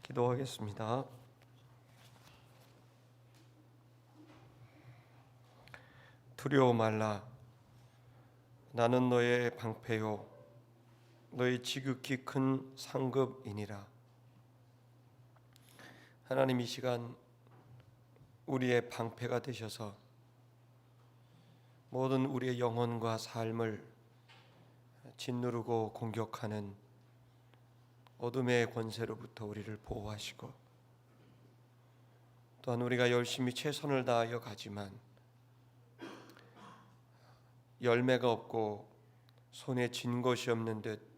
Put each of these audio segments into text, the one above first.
기도하겠습니다. 두려워 말라. 나는 너의 방패요 너의 지극히 큰 상급이니라. 하나님, 이 시간 우리의 방패가 되셔서 모든 우리의 영혼과 삶을 짓누르고 공격하는 어둠의 권세로부터 우리를 보호하시고, 또한 우리가 열심히 최선을 다하여 가지만 열매가 없고 손에 쥔 것이 없는 듯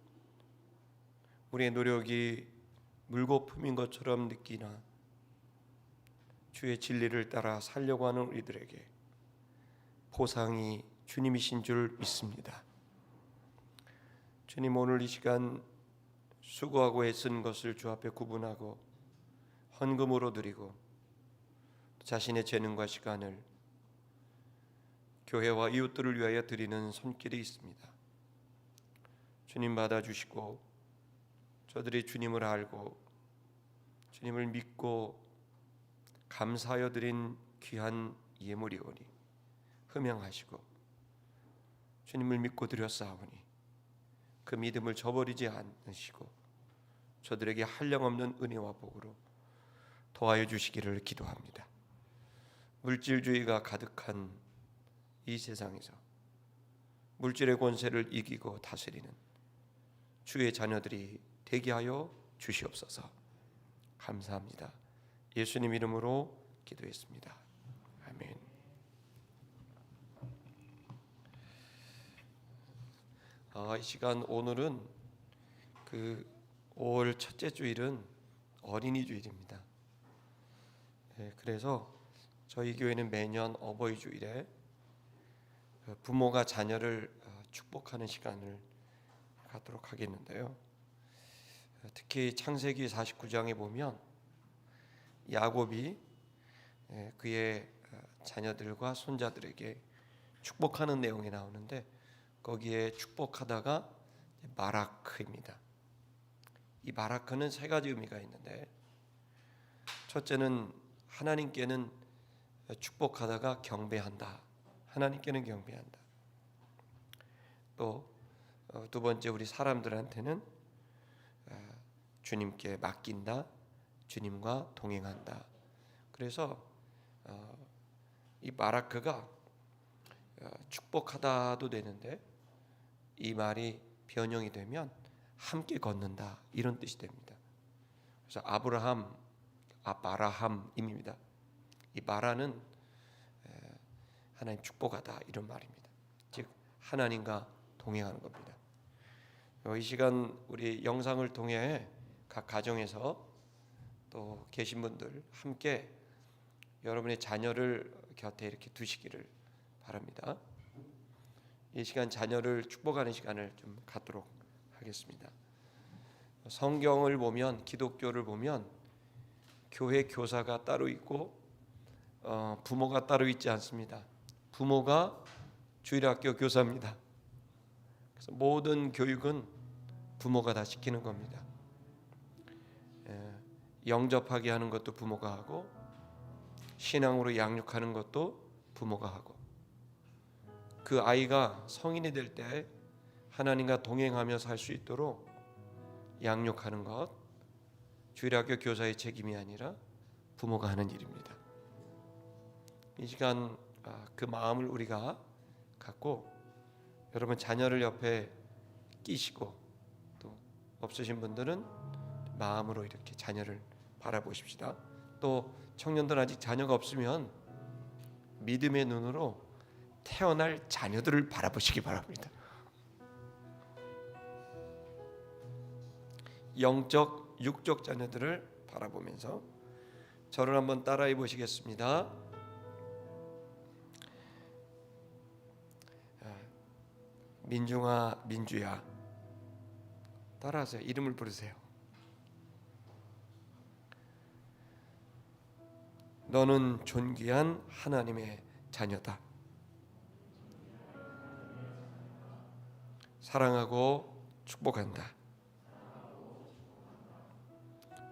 우리의 노력이 물거품인 것처럼 느끼나 주의 진리를 따라 살려고 하는 우리들에게 보상이 주님이신 줄 믿습니다. 주님, 오늘 이 시간 수고하고 애쓴 것을 주 앞에 구분하고 헌금으로 드리고 자신의 재능과 시간을 교회와 이웃들을 위하여 드리는 손길이 있습니다. 주님 받아주시고, 저들이 주님을 알고 주님을 믿고 감사하여 드린 귀한 예물이오니 흠양하시고, 주님을 믿고 드렸사오니 그 믿음을 저버리지 않으시고 저들에게 한량없는 은혜와 복으로 도와여 주시기를 기도합니다. 물질주의가 가득한 이 세상에서 물질의 권세를 이기고 다스리는 주의 자녀들이 되게 하여 주시옵소서. 감사합니다. 예수님 이름으로 기도했습니다. 아멘. 이 시간 오늘은 5월 첫째 주일은 어린이 주일입니다. 그래서 저희 교회는 매년 어버이 주일에 부모가 자녀를 축복하는 시간을 갖도록 하겠는데요. 특히 창세기 49장에 보면 야곱이 그의 자녀들과 손자들에게 축복하는 내용이 나오는데, 거기에 축복하다가 바라크입니다. 이 바라크는 세 가지 의미가 있는데, 첫째는 하나님께는 축복하다가 경배한다. 하나님께는 경배한다. 또 두 번째, 우리 사람들한테는 주님께 맡긴다. 주님과 동행한다. 그래서 이 바라크가 축복하다도 되는데, 이 말이 변형이 되면 함께 걷는다, 이런 뜻이 됩니다. 그래서 바라함입니다. 이 바라는 하나님 축복하다, 이런 말입니다. 즉 하나님과 동행하는 겁니다. 이 시간 우리 영상을 통해 각 가정에서 또 계신 분들 함께 여러분의 자녀를 곁에 이렇게 두시기를 바랍니다. 이 시간 자녀를 축복하는 시간을 좀 갖도록 하겠습니다. 성경을 보면, 기독교를 보면 교회 교사가 따로 있고 부모가 따로 있지 않습니다. 부모가 주일학교 교사입니다. 그래서 모든 교육은 부모가 다 시키는 겁니다. 영접하게 하는 것도 부모가 하고, 신앙으로 양육하는 것도 부모가 하고, 그 아이가 성인이 될 때 하나님과 동행하며 살 수 있도록 양육하는 것, 주일학교 교사의 책임이 아니라 부모가 하는 일입니다. 이 시간 그 마음을 우리가 갖고, 여러분 자녀를 옆에 끼시고, 또 없으신 분들은 마음으로 이렇게 자녀를 바라보십시다. 또 청년들 아직 자녀가 없으면 믿음의 눈으로 태어날 자녀들을 바라보시기 바랍니다. 영적, 육적 자녀들을 바라보면서 저를 한번 따라해 보시겠습니다. 민중아, 민주야, 따라하세요. 이름을 부르세요. 너는 존귀한 하나님의 자녀다. 사랑하고 축복한다.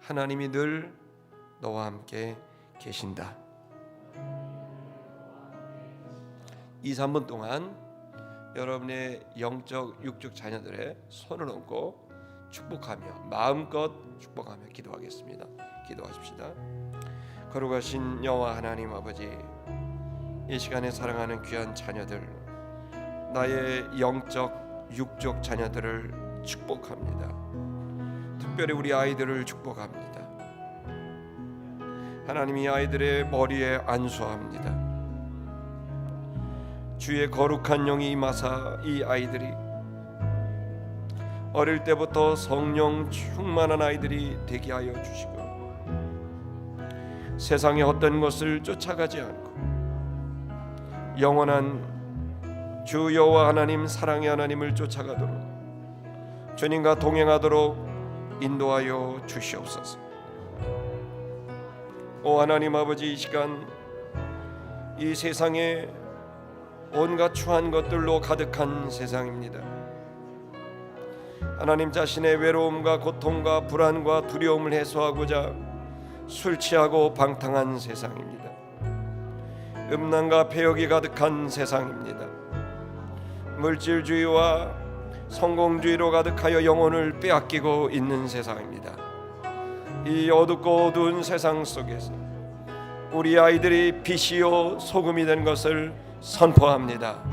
하나님이 늘 너와 함께 계신다. 2, 3분 동안 여러분의 영적 육적 자녀들의 손을 얹고 축복하며 마음껏 축복하며 기도하겠습니다. 기도하십시다. 거룩하신 여호와 하나님 아버지, 이 시간에 사랑하는 귀한 자녀들, 나의 영적 육적 자녀들을 축복합니다. 특별히 우리 아이들을 축복합니다. 하나님이 아이들의 머리에 안수합니다. 주의 거룩한 영이 임하사 이 아이들이 어릴 때부터 성령 충만한 아이들이 되게 하여 주시고 세상의 헛된 것을 쫓아가지 않고 영원한 주 여호와 하나님, 사랑의 하나님을 쫓아가도록 주님과 동행하도록 인도하여 주시옵소서. 오 하나님 아버지, 이 시간 이 세상에 온갖 추한 것들로 가득한 세상입니다. 하나님 자신의 외로움과 고통과 불안과 두려움을 해소하고자 술 취하고 방탕한 세상입니다. 음란과 폐역이 가득한 세상입니다. 물질주의와 성공주의로 가득하여 영혼을 빼앗기고 있는 세상입니다. 이 어둡고 어두운 세상 속에서 우리 아이들이 빛이요 소금이 된 것을 선포합니다.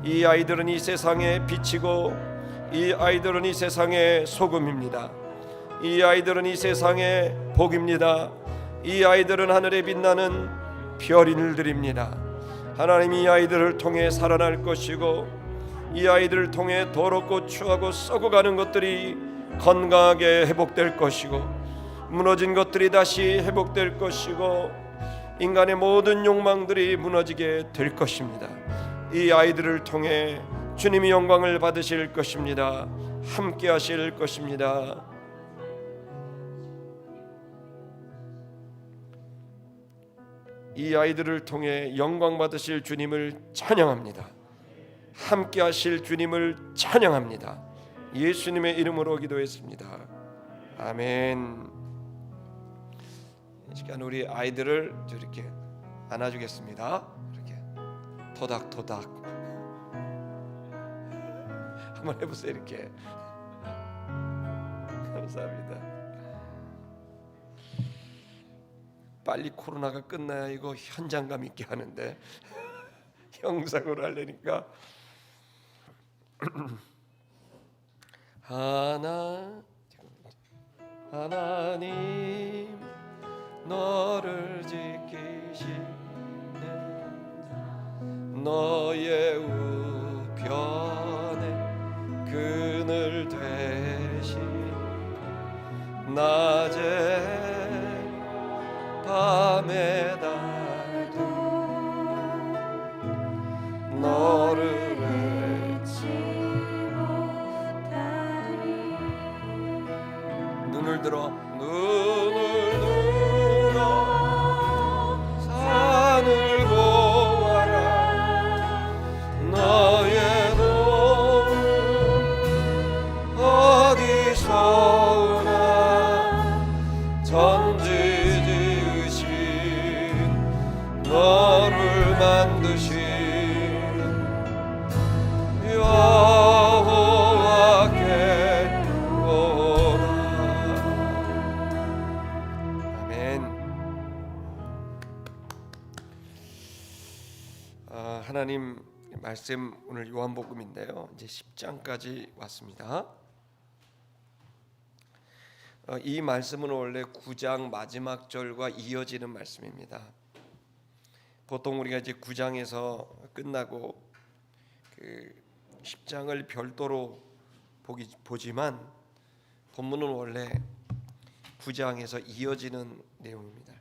이 아이들은 이 세상의 빛이고 이 아이들은 이 세상의 소금입니다. 이 아이들은 이 세상의 복입니다. 이 아이들은 하늘에 빛나는 별인들입니다. 하나님이 이 아이들을 통해 살아날 것이고 이 아이들을 통해 더럽고 추하고 썩어가는 것들이 건강하게 회복될 것이고 무너진 것들이 다시 회복될 것이고 인간의 모든 욕망들이 무너지게 될 것입니다. 이 아이들을 통해 주님이 영광을 받으실 것입니다. 함께 하실 것입니다. 이 아이들을 통해 영광 받으실 주님을 찬양합니다. 함께 하실 주님을 찬양합니다. 예수님의 이름으로 기도했습니다. 아멘. 이 시간 우리 아이들을 이렇게 안아주겠습니다. 이렇게 토닥토닥 한번 해보세요. 이렇게. 감사합니다. 빨리 코로나가 끝나야 이거 현장감 있게 하는데 영상으로 하려니까 하나님 너를 지키시네 너의 우편에 그늘 되시 낮에 밤에 달도 너를 외치 못하리 눈을 들어 산을 보아라 너의 도움은 어디서 오나 전지 지으신 너를 만드신 여호와께 오나. 아멘. 하나님 말씀 오늘 요한복음인데요. 이제 10장까지 왔습니다. 이 말씀은 원래 9장 마지막 절과 이어지는 말씀입니다. 보통 우리가 이제 9장에서 끝나고 그 10장을 별도로 보지만 본문은 원래 9장에서 이어지는 내용입니다.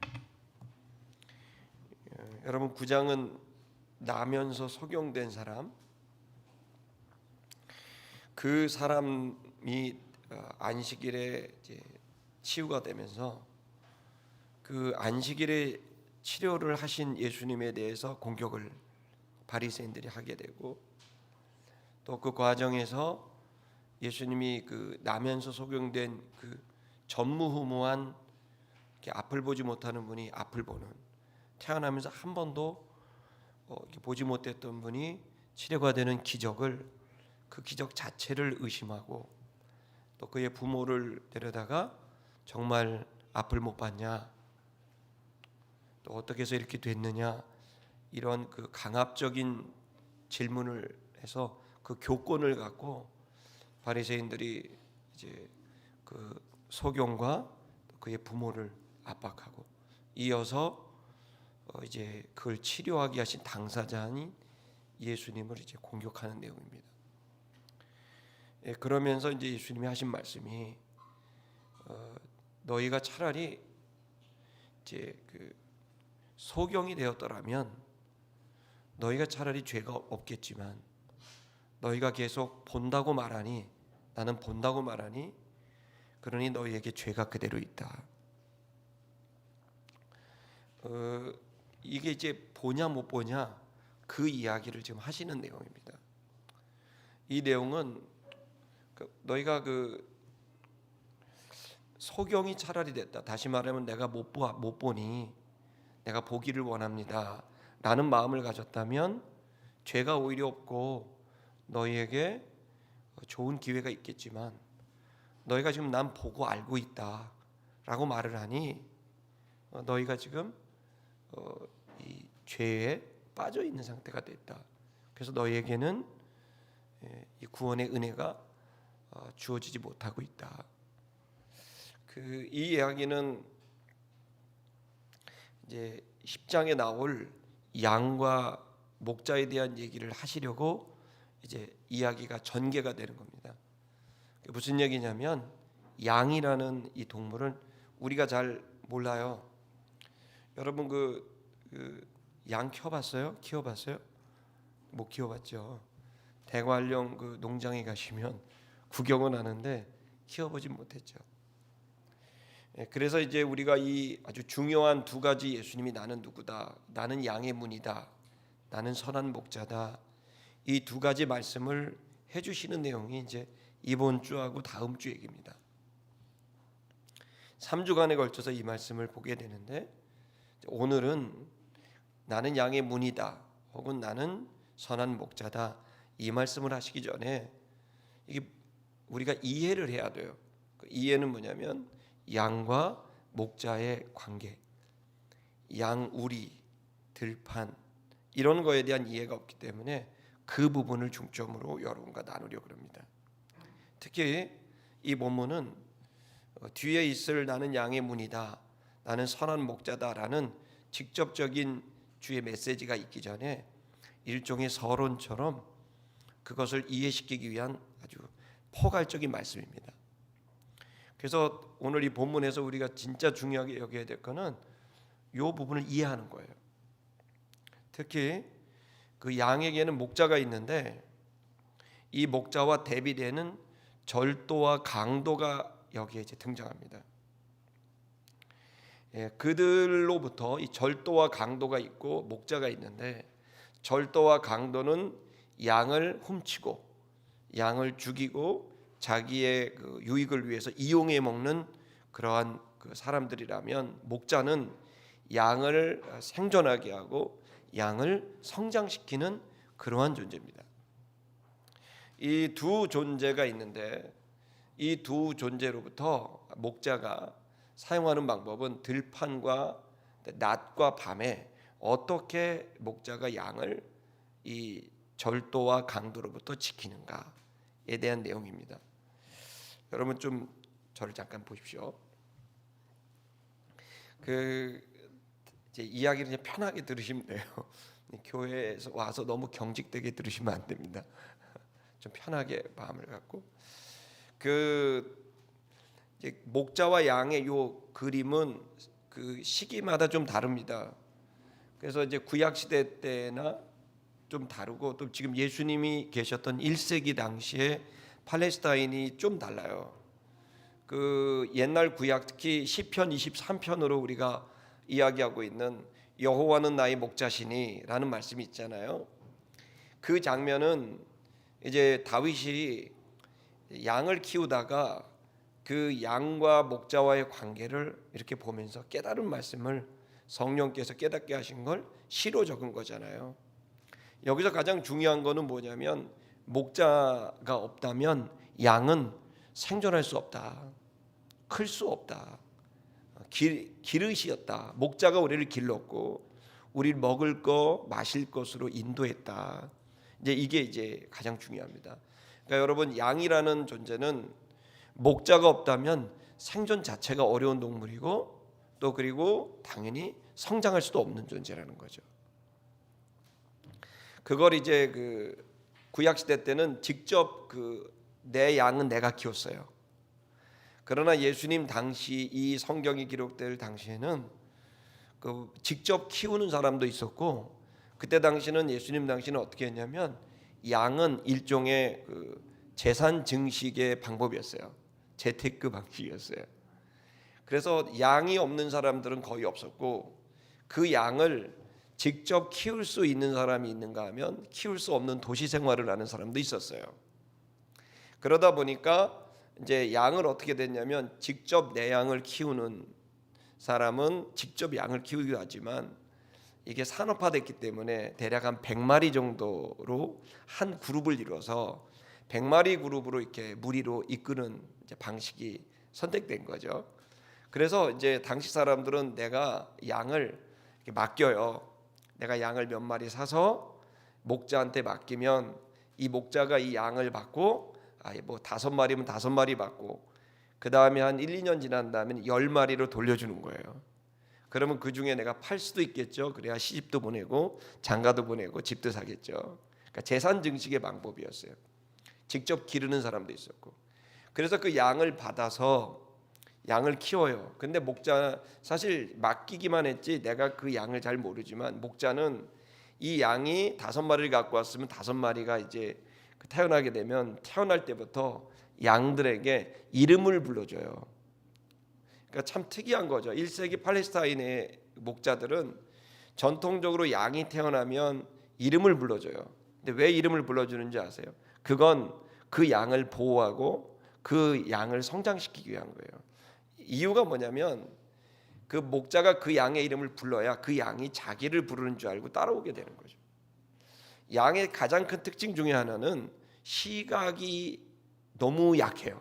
여러분 9장은 나면서 소경된 사람, 그 사람이 안식일에 이제 치유가 되면서 그 안식일에 치료를 하신 예수님에 대해서 공격을 바리새인들이 하게 되고 또 그 과정에서 예수님이 그 나면서 소경된 그 전무후무한 이렇게 앞을 보지 못하는 분이 앞을 보는, 태어나면서 한 번도 이렇게 보지 못했던 분이 치료가 되는 기적을, 그 기적 자체를 의심하고, 또 그의 부모를 데려다가 정말 앞을 못 봤냐, 또 어떻게 해서 이렇게 됐느냐, 이런 그 강압적인 질문을 해서 그 교권을 갖고 바리새인들이 이제 그 소경과 그의 부모를 압박하고, 이어서 이제 그걸 치료하게 하신 당사자인 예수님을 이제 공격하는 내용입니다. 예, 그러면서 이제 예수님이 하신 말씀이 너희가 차라리 이제 그 소경이 되었더라면 너희가 차라리 죄가 없겠지만, 너희가 계속 본다고 말하니, 나는 본다고 말하니, 그러니 너희에게 죄가 그대로 있다. 이게 이제 보냐 못 보냐 그 이야기를 지금 하시는 내용입니다. 이 내용은 너희가 그 소경이 차라리 됐다, 다시 말하면 내가 못 보니 내가 보기를 원합니다 라는 마음을 가졌다면 죄가 오히려 없고 너희에게 좋은 기회가 있겠지만, 너희가 지금 난 보고 알고 있다 라고 말을 하니 너희가 지금 이 죄에 빠져 있는 상태가 됐다. 그래서 너희에게는 이 구원의 은혜가 주어지지 못하고 있다. 이 이야기는 이제 10장에 나올 양과 목자에 대한 얘기를 하시려고 이제 이야기가 전개가 되는 겁니다. 무슨 얘기냐면, 양이라는 이 동물은 우리가 잘 몰라요. 여러분 양 키워봤어요? 못 키워봤죠. 대관령 그 농장에 가시면 구경은 하는데 키워보진 못했죠. 그래서 이제 우리가 이 아주 중요한 두 가지, 예수님이 나는 누구다, 나는 양의 문이다, 나는 선한 목자다, 이 두 가지 말씀을 해주시는 내용이 이제 이번 주하고 다음 주 얘기입니다. 3주간에 걸쳐서 이 말씀을 보게 되는데, 오늘은 나는 양의 문이다 혹은 나는 선한 목자다, 이 말씀을 하시기 전에 이게 우리가 이해를 해야 돼요. 그 이해는 뭐냐면 양과 목자의 관계, 양우리, 들판, 이런 거에 대한 이해가 없기 때문에 그 부분을 중점으로 여러분과 나누려고 합니다. 특히 이 본문은 뒤에 있을 나는 양의 문이다, 나는 선한 목자다라는 직접적인 주의 메시지가 있기 전에 일종의 서론처럼 그것을 이해시키기 위한 아주 포괄적인 말씀입니다. 그래서 오늘 이 본문에서 우리가 진짜 중요하게 여겨야 될 것은 이 부분을 이해하는 거예요. 특히 그 양에게는 목자가 있는데, 이 목자와 대비되는 절도와 강도가 여기에 이제 등장합니다. 그들로부터 이 절도와 강도가 있고 목자가 있는데, 절도와 강도는 양을 훔치고 양을 죽이고 자기의 그 유익을 위해서 이용해 먹는 그러한 그 사람들이라면, 목자는 양을 생존하게 하고 양을 성장시키는 그러한 존재입니다. 이 두 존재가 있는데, 이 두 존재로부터 목자가 사용하는 방법은 들판과 낮과 밤에 어떻게 목자가 양을 이 절도와 강도로부터 지키는가에 대한 내용입니다. 여러분 좀 저를 잠깐 보십시오. 이제 이야기를 이제 편하게 들으시면 돼요. 교회에서 와서 너무 경직되게 들으시면 안 됩니다. 좀 편하게 마음을 갖고. 이제 목자와 양의 요 그림은 그 시기마다 좀 다릅니다. 그래서 이제 구약 시대 때나 좀 다르고, 또 지금 예수님이 계셨던 1세기 당시에 팔레스타인이 좀 달라요. 그 옛날 구약, 특히 시편 23편으로 우리가 이야기하고 있는 여호와는 나의 목자시니라는 말씀이 있잖아요. 그 장면은 이제 다윗이 양을 키우다가 그 양과 목자와의 관계를 이렇게 보면서 깨달은 말씀을 성령께서 깨닫게 하신 걸 시로 적은 거잖아요. 여기서 가장 중요한 거는 뭐냐면 목자가 없다면 양은 생존할 수 없다. 클 수 없다. 기르시었다. 목자가 우리를 길렀고 우리를 먹을 것, 마실 것으로 인도했다. 이게 이제 가장 중요합니다. 그러니까 여러분, 양이라는 존재는 목자가 없다면 생존 자체가 어려운 동물이고 또 그리고 당연히 성장할 수도 없는 존재라는 거죠. 그걸 이제 그 구약 시대 때는 직접 내 양은 내가 키웠어요. 그러나 예수님 당시 이 성경이 기록될 당시에는 직접 키우는 사람도 있었고, 그때 당시는 예수님 당시는 어떻게 했냐면 양은 일종의 재산 증식의 방법이었어요. 재테크 방식이었어요. 그래서 양이 없는 사람들은 거의 없었고 그 양을 직접 키울 수 있는 사람이 있는가 하면 키울 수 없는 도시 생활을 하는 사람도 있었어요. 그러다 보니까 이제 양을 어떻게 됐냐면 직접 내 양을 키우는 사람은 직접 양을 키우기도 하지만 이게 산업화됐기 때문에 대략 한 100마리 정도로 한 그룹을 이뤄서 100마리 그룹으로 이렇게 무리로 이끄는 이제 방식이 선택된 거죠. 그래서 이제 당시 사람들은 내가 양을 이렇게 맡겨요. 내가 양을 몇 마리 사서 목자한테 맡기면 이 목자가 이 양을 받고 뭐 5마리면 5마리 받고 그 다음에 한 1, 2년 지난 다음에 10마리로 돌려주는 거예요. 그러면 그 중에 내가 팔 수도 있겠죠. 그래야 시집도 보내고 장가도 보내고 집도 사겠죠. 그러니까 재산 증식의 방법이었어요. 직접 기르는 사람도 있었고. 그래서 그 양을 받아서 양을 키워요. 근데 목자 사실 맡기기만 했지 내가 그 양을 잘 모르지만 목자는 이 양이 5마리를 갖고 왔으면 5마리가 이제 태어나게 되면 태어날 때부터 양들에게 이름을 불러줘요. 그러니까 참 특이한 거죠. 1세기 팔레스타인의 목자들은 전통적으로 양이 태어나면 이름을 불러줘요. 근데 왜 이름을 불러주는지 아세요? 그건 그 양을 보호하고 그 양을 성장시키기 위한 거예요. 이유가 뭐냐면 그 목자가 그 양의 이름을 불러야 그 양이 자기를 부르는 줄 알고 따라오게 되는 거죠. 양의 가장 큰 특징 중에 하나는 시각이 너무 약해요.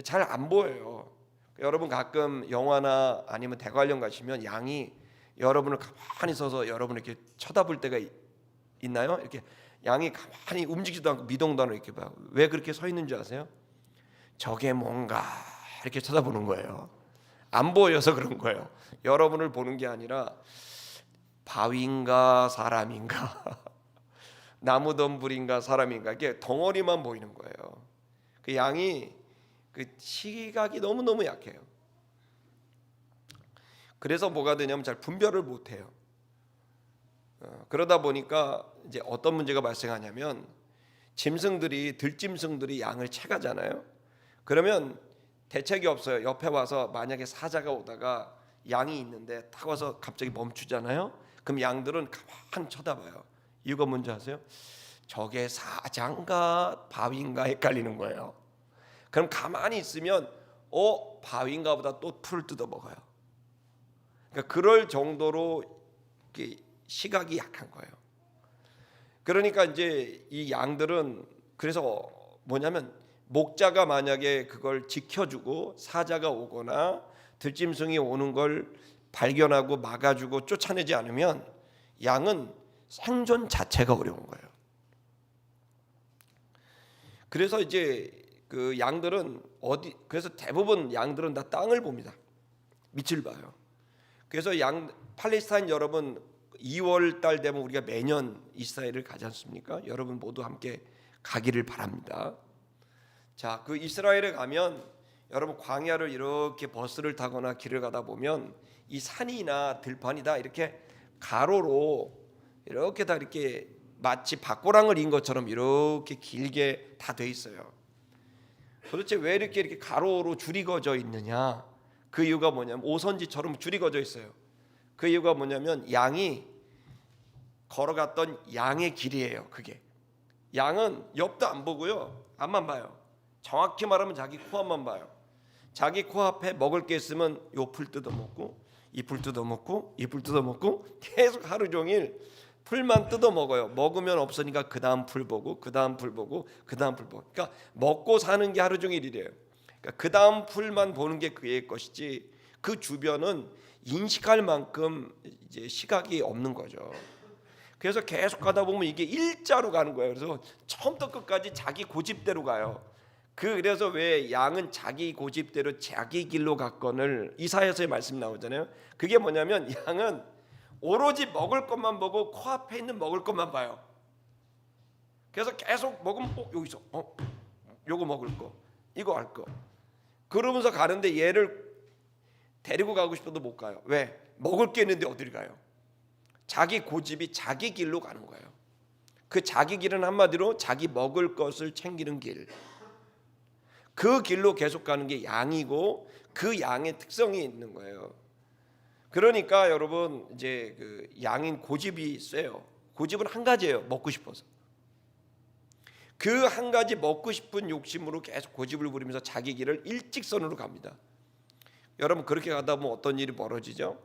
잘 안 보여요. 여러분 가끔 영화나 아니면 대관령 가시면 양이 여러분을 가만히 서서 여러분을 이렇게 쳐다볼 때가 있나요? 이렇게 양이 가만히 움직이지도 않고 미동도 않고 이렇게 봐. 왜 그렇게 서 있는 줄 아세요? 저게 뭔가 이렇게 쳐다보는 거예요. 안 보여서 그런 거예요. 여러분을 보는 게 아니라 바위인가 사람인가 나무덤불인가 사람인가 이게 덩어리만 보이는 거예요. 그 양이 그 시각이 너무너무 약해요. 그래서 뭐가 되냐면 잘 분별을 못해요. 그러다 보니까 이제 어떤 문제가 발생하냐면 들짐승들이 양을 채가잖아요. 그러면 대책이 없어요. 옆에 와서 만약에 사자가 오다가 양이 있는데 탁 와서 갑자기 멈추잖아요. 그럼 양들은 가만히 쳐다봐요. 이유가 뭔지 아세요? 저게 사자인가 바위인가 헷갈리는 거예요. 그럼 가만히 있으면 바위인가 보다 또 풀을 뜯어 먹어요. 그러니까 그럴 정도로 시각이 약한 거예요. 그러니까 이제 이 양들은 그래서 뭐냐면 목자가 만약에 그걸 지켜주고 사자가 오거나 들짐승이 오는 걸 발견하고 막아주고 쫓아내지 않으면 양은 생존 자체가 어려운 거예요. 그래서 이제 그 양들은 그래서 대부분 양들은 다 땅을 봅니다. 밑을 봐요. 그래서 팔레스타인 여러분 2월 달 되면 우리가 매년 이스라엘을 가지 않습니까? 여러분 모두 함께 가기를 바랍니다. 자, 그 이스라엘에 가면 여러분 광야를 이렇게 버스를 타거나 길을 가다 보면 이 산이나 들판이다 이렇게 가로로 이렇게 다 이렇게 마치 밭고랑을 인 것처럼 이렇게 길게 다 돼 있어요. 도대체 왜 이렇게 가로로 줄이 거져 있느냐? 그 이유가 뭐냐면 오선지처럼 줄이 거져 있어요. 그 이유가 뭐냐면 양이 걸어갔던 양의 길이에요. 그게 양은 옆도 안 보고요, 앞만 봐요. 정확히 말하면 자기 코앞만 봐요. 자기 코앞에 먹을 게 있으면 요 풀 뜯어먹고 이 풀 뜯어먹고 이 풀 뜯어먹고 계속 하루 종일 풀만 뜯어먹어요. 먹으면 없으니까 그 다음 풀 보고 그 다음 풀 보고 그 다음 풀 보고. 그러니까 먹고 사는 게 하루 종일이래요. 그러니까 그 다음 풀만 보는 게 그의 것이지 그 주변은 인식할 만큼 이제 시각이 없는 거죠. 그래서 계속 가다 보면 이게 일자로 가는 거예요. 그래서 처음부터 끝까지 자기 고집대로 가요. 그래서 왜 양은 자기 고집대로 자기 길로 갔건을 이사야서의 말씀 나오잖아요. 그게 뭐냐면 양은 오로지 먹을 것만 보고 코앞에 있는 먹을 것만 봐요. 그래서 계속 먹으면 여기서 요거 먹을 거 이거 할 거 그러면서 가는데 얘를 데리고 가고 싶어도 못 가요. 왜? 먹을 게 있는데 어디를 가요? 자기 고집이 자기 길로 가는 거예요. 그 자기 길은 한마디로 자기 먹을 것을 챙기는 길. 그 길로 계속 가는 게 양이고 그 양의 특성이 있는 거예요. 그러니까 여러분 이제 그 양인 고집이 세요. 고집은 한 가지예요. 먹고 싶어서. 그 한 가지 먹고 싶은 욕심으로 계속 고집을 부리면서 자기 길을 일직선으로 갑니다. 여러분 그렇게 가다 보면 어떤 일이 벌어지죠?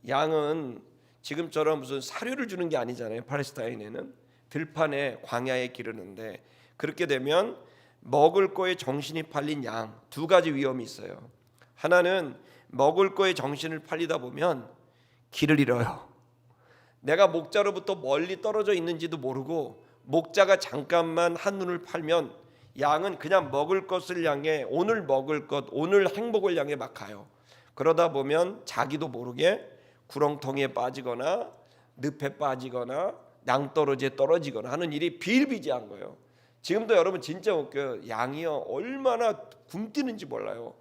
양은 지금처럼 무슨 사료를 주는 게 아니잖아요. 팔레스타인에는 들판에 광야에 기르는데 그렇게 되면 먹을 거에 정신이 팔린 양 두 가지 위험이 있어요. 하나는 먹을 거에 정신을 팔리다 보면 길을 잃어요. 내가 목자로부터 멀리 떨어져 있는지도 모르고 목자가 잠깐만 한눈을 팔면 양은 그냥 먹을 것을 향해 오늘 먹을 것 오늘 행복을 향해 막 가요. 그러다 보면 자기도 모르게 구렁텅이에 빠지거나 늪에 빠지거나 낭떠러지에 떨어지거나 하는 일이 비일비재한 거예요. 지금도 여러분 진짜 웃겨요. 양이요 얼마나 굶뜨는지 몰라요.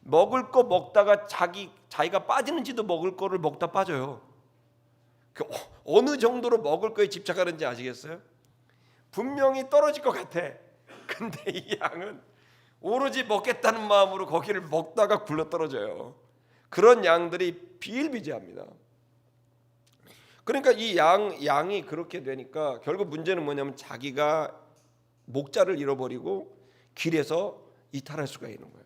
먹을 거 먹다가 자기가 빠지는지도 먹을 거를 먹다 빠져요. 어느 정도로 먹을 거에 집착하는지 아시겠어요? 분명히 떨어질 것 같아. 근데 이 양은 오로지 먹겠다는 마음으로 거기를 먹다가 굴러 떨어져요. 그런 양들이 비일비재합니다. 그러니까 이 양이 그렇게 되니까 결국 문제는 뭐냐면 자기가 목자를 잃어버리고 길에서 이탈할 수가 있는 거예요.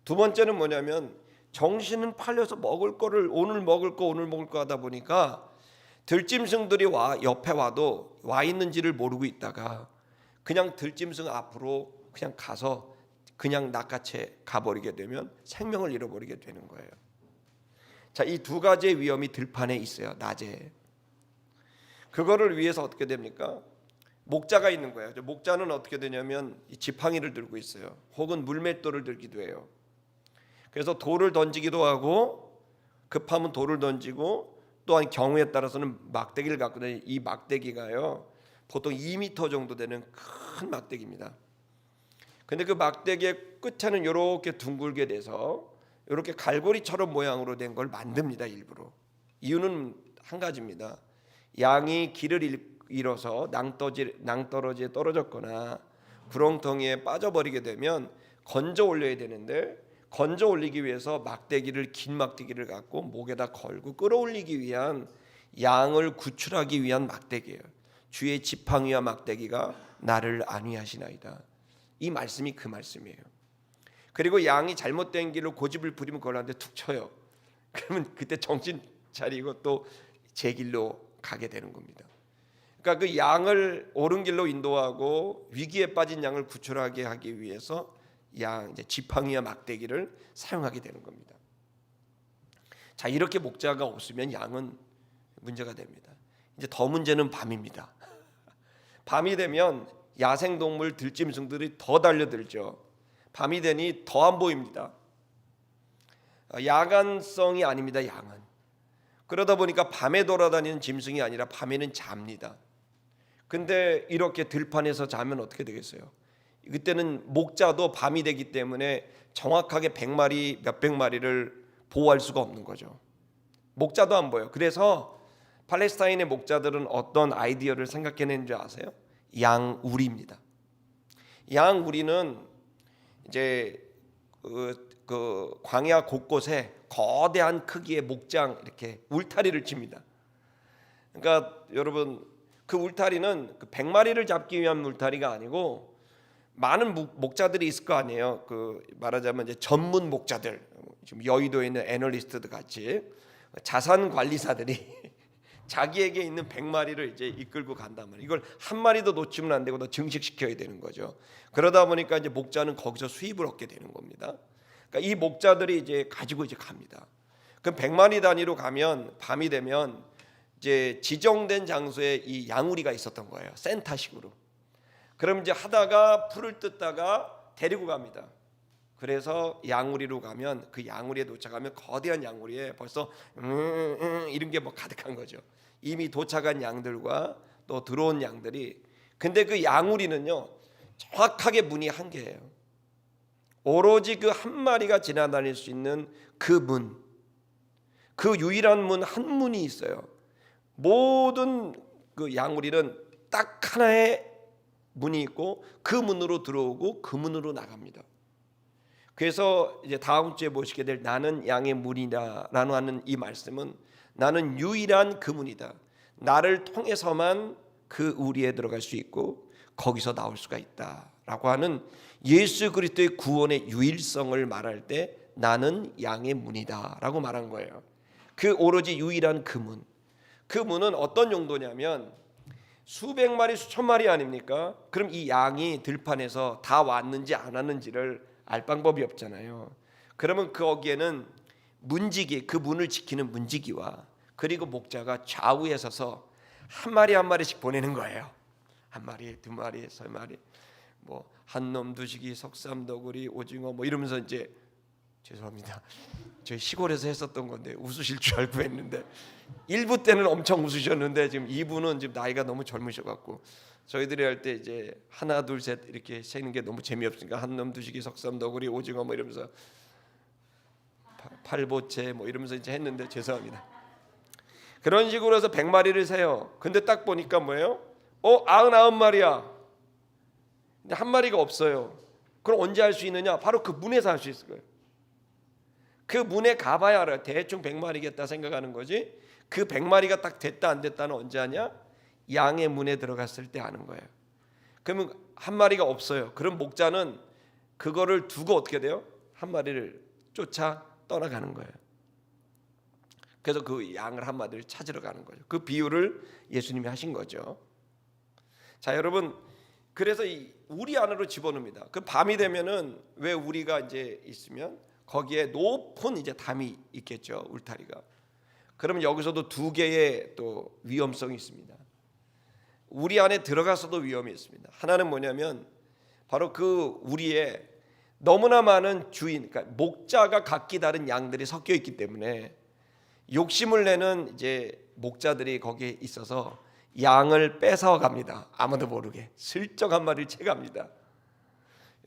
두 번째는 뭐냐면 정신은 팔려서 먹을 거를 오늘 먹을 거 하다 보니까 들짐승들이 옆에 와도 와 있는지를 모르고 있다가 그냥 들짐승 앞으로 그냥 가서 그냥 낚아채 가버리게 되면 생명을 잃어버리게 되는 거예요. 자, 이 두 가지의 위험이 들판에 있어요. 낮에. 그거를 위해서 어떻게 됩니까? 목자가 있는 거예요. 목자는 어떻게 되냐면 이 지팡이를 들고 있어요. 혹은 물맷돌을 들기도 해요. 그래서 돌을 던지기도 하고 급하면 돌을 던지고 또한 경우에 따라서는 막대기를 갖고 다니는 이 막대기가요. 보통 2m 정도 되는 큰 막대기입니다. 근데 그 막대기의 끝에는 이렇게 둥글게 돼서 이렇게 갈고리처럼 모양으로 된 걸 만듭니다. 일부러. 이유는 한 가지입니다. 양이 길을 잃어서 낭떠러지에 떨어졌거나 구렁텅이에 빠져버리게 되면 건져 올려야 되는데 건져 올리기 위해서 긴 막대기를 갖고 목에다 걸고 끌어올리기 위한 양을 구출하기 위한 막대기예요. 주의 지팡이와 막대기가 나를 안위하시나이다. 이 말씀이 그 말씀이에요. 그리고 양이 잘못된 길로 고집을 부리면 그걸 한테 툭 쳐요. 그러면 그때 정신 차리고 또 제 길로 가게 되는 겁니다. 그러니까 그 양을 옳은 길로 인도하고 위기에 빠진 양을 구출하게 하기 위해서 이제 지팡이와 막대기를 사용하게 되는 겁니다. 자, 이렇게 목자가 없으면 양은 문제가 됩니다. 이제 더 문제는 밤입니다. 밤이 되면 야생동물 들짐승들이 더 달려들죠. 밤이 되니 더 안 보입니다. 야간성이 아닙니다. 양은. 그러다 보니까 밤에 돌아다니는 짐승이 아니라 밤에는 잡니다. 근데 이렇게 들판에서 자면 어떻게 되겠어요? 그때는 목자도 밤이 되기 때문에 정확하게 100마리 몇백 마리를 보호할 수가 없는 거죠. 목자도 안 보여요. 그래서 팔레스타인의 목자들은 어떤 아이디어를 생각해낸 줄 아세요? 양우리입니다. 양우리는 이제 그 광야 곳곳에 거대한 크기의 목장 이렇게 울타리를 칩니다. 그러니까 여러분 그 울타리는 그 100마리를 잡기 위한 울타리가 아니고 많은 목자들이 있을 거 아니에요. 그 말하자면 이제 전문 목자들, 지금 여의도에 있는 애널리스트들 같이 자산 관리사들이 자기에게 있는 100마리를 이제 이끌고 간단 말이에요. 이걸 한 마리도 놓치면 안 되고 더 증식시켜야 되는 거죠. 그러다 보니까 이제 목자는 거기서 수입을 얻게 되는 겁니다. 그러니까 이 목자들이 이제 가지고 이제 갑니다. 그럼 100마리 단위로 가면 밤이 되면 이제 지정된 장소에 이 양우리가 있었던 거예요. 센터식으로. 그럼 이제 하다가 풀을 뜯다가 데리고 갑니다. 그래서 양우리로 가면 그 양우리에 도착하면 거대한 양우리에 벌써 이런 게 뭐 가득한 거죠. 이미 도착한 양들과 또 들어온 양들이. 근데 그 양우리는요 정확하게 문이 한 개예요. 오로지 그 한 마리가 지나다닐 수 있는 그 문, 그 유일한 문 한 문이 있어요. 모든 그 양우리는 딱 하나의 문이 있고 그 문으로 들어오고 그 문으로 나갑니다. 그래서 이제 다음 주에 보시게 될 나는 양의 문이다라고 하는 이 말씀은 나는 유일한 그 문이다. 나를 통해서만 그 우리에 들어갈 수 있고 거기서 나올 수가 있다라고 하는 예수 그리스도의 구원의 유일성을 말할 때 나는 양의 문이다라고 말한 거예요. 그 오로지 유일한 그 문. 그 문은 어떤 용도냐면 수백 마리 수천 마리 아닙니까? 그럼 이 양이 들판에서 다 왔는지 안 왔는지를 알 방법이 없잖아요. 그러면 거기에는 문지기, 그 문을 지키는 문지기와 그리고 목자가 좌우에 서서 한 마리 한 마리씩 보내는 거예요. 한 마리, 두 마리, 세 마리, 뭐 한놈 두시기, 석삼더구리, 오징어 뭐 이러면서 이제 죄송합니다. 저희 시골에서 했었던 건데 웃으실 줄 알고 했는데 1부 때는 엄청 웃으셨는데 지금 2부는 지금 나이가 너무 젊으셔갖고 저희들이 할 때 이제 하나 둘 셋 이렇게 세는 게 너무 재미없으니까 한놈 두시기, 석삼더구리, 오징어 뭐 이러면서 팔보채 뭐 이러면서 이제 했는데 죄송합니다. 그런 식으로 해서 100마리를 세요. 근데 딱 보니까 뭐예요? 99마리야. 근데 한 마리가 없어요. 그럼 언제 할 수 있느냐? 바로 그 문에서 할 수 있을 거예요. 그 문에 가봐야 알아요. 대충 100마리겠다 생각하는 거지. 그 100마리가 딱 됐다 안 됐다는 언제 하냐? 양의 문에 들어갔을 때 아는 거예요. 그러면 한 마리가 없어요. 그럼 목자는 그거를 두고 어떻게 돼요? 한 마리를 쫓아 떠나가는 거예요. 그래서 그 양을 한 마리를 찾으러 가는 거죠. 그 비유를 예수님이 하신 거죠. 자, 여러분, 그래서 이 우리 안으로 집어넣습니다. 그 밤이 되면은 왜 우리가 이제 있으면 거기에 높은 이제 담이 있겠죠, 울타리가. 그러면 여기서도 두 개의 또 위험성이 있습니다. 우리 안에 들어가서도 위험이 있습니다. 하나는 뭐냐면 바로 그 우리의 너무나 많은 주인, 그러니까 목자가 각기 다른 양들이 섞여 있기 때문에 욕심을 내는 이제 목자들이 거기에 있어서 양을 뺏어 갑니다. 아무도 모르게 슬쩍 한 마리를 채갑니다.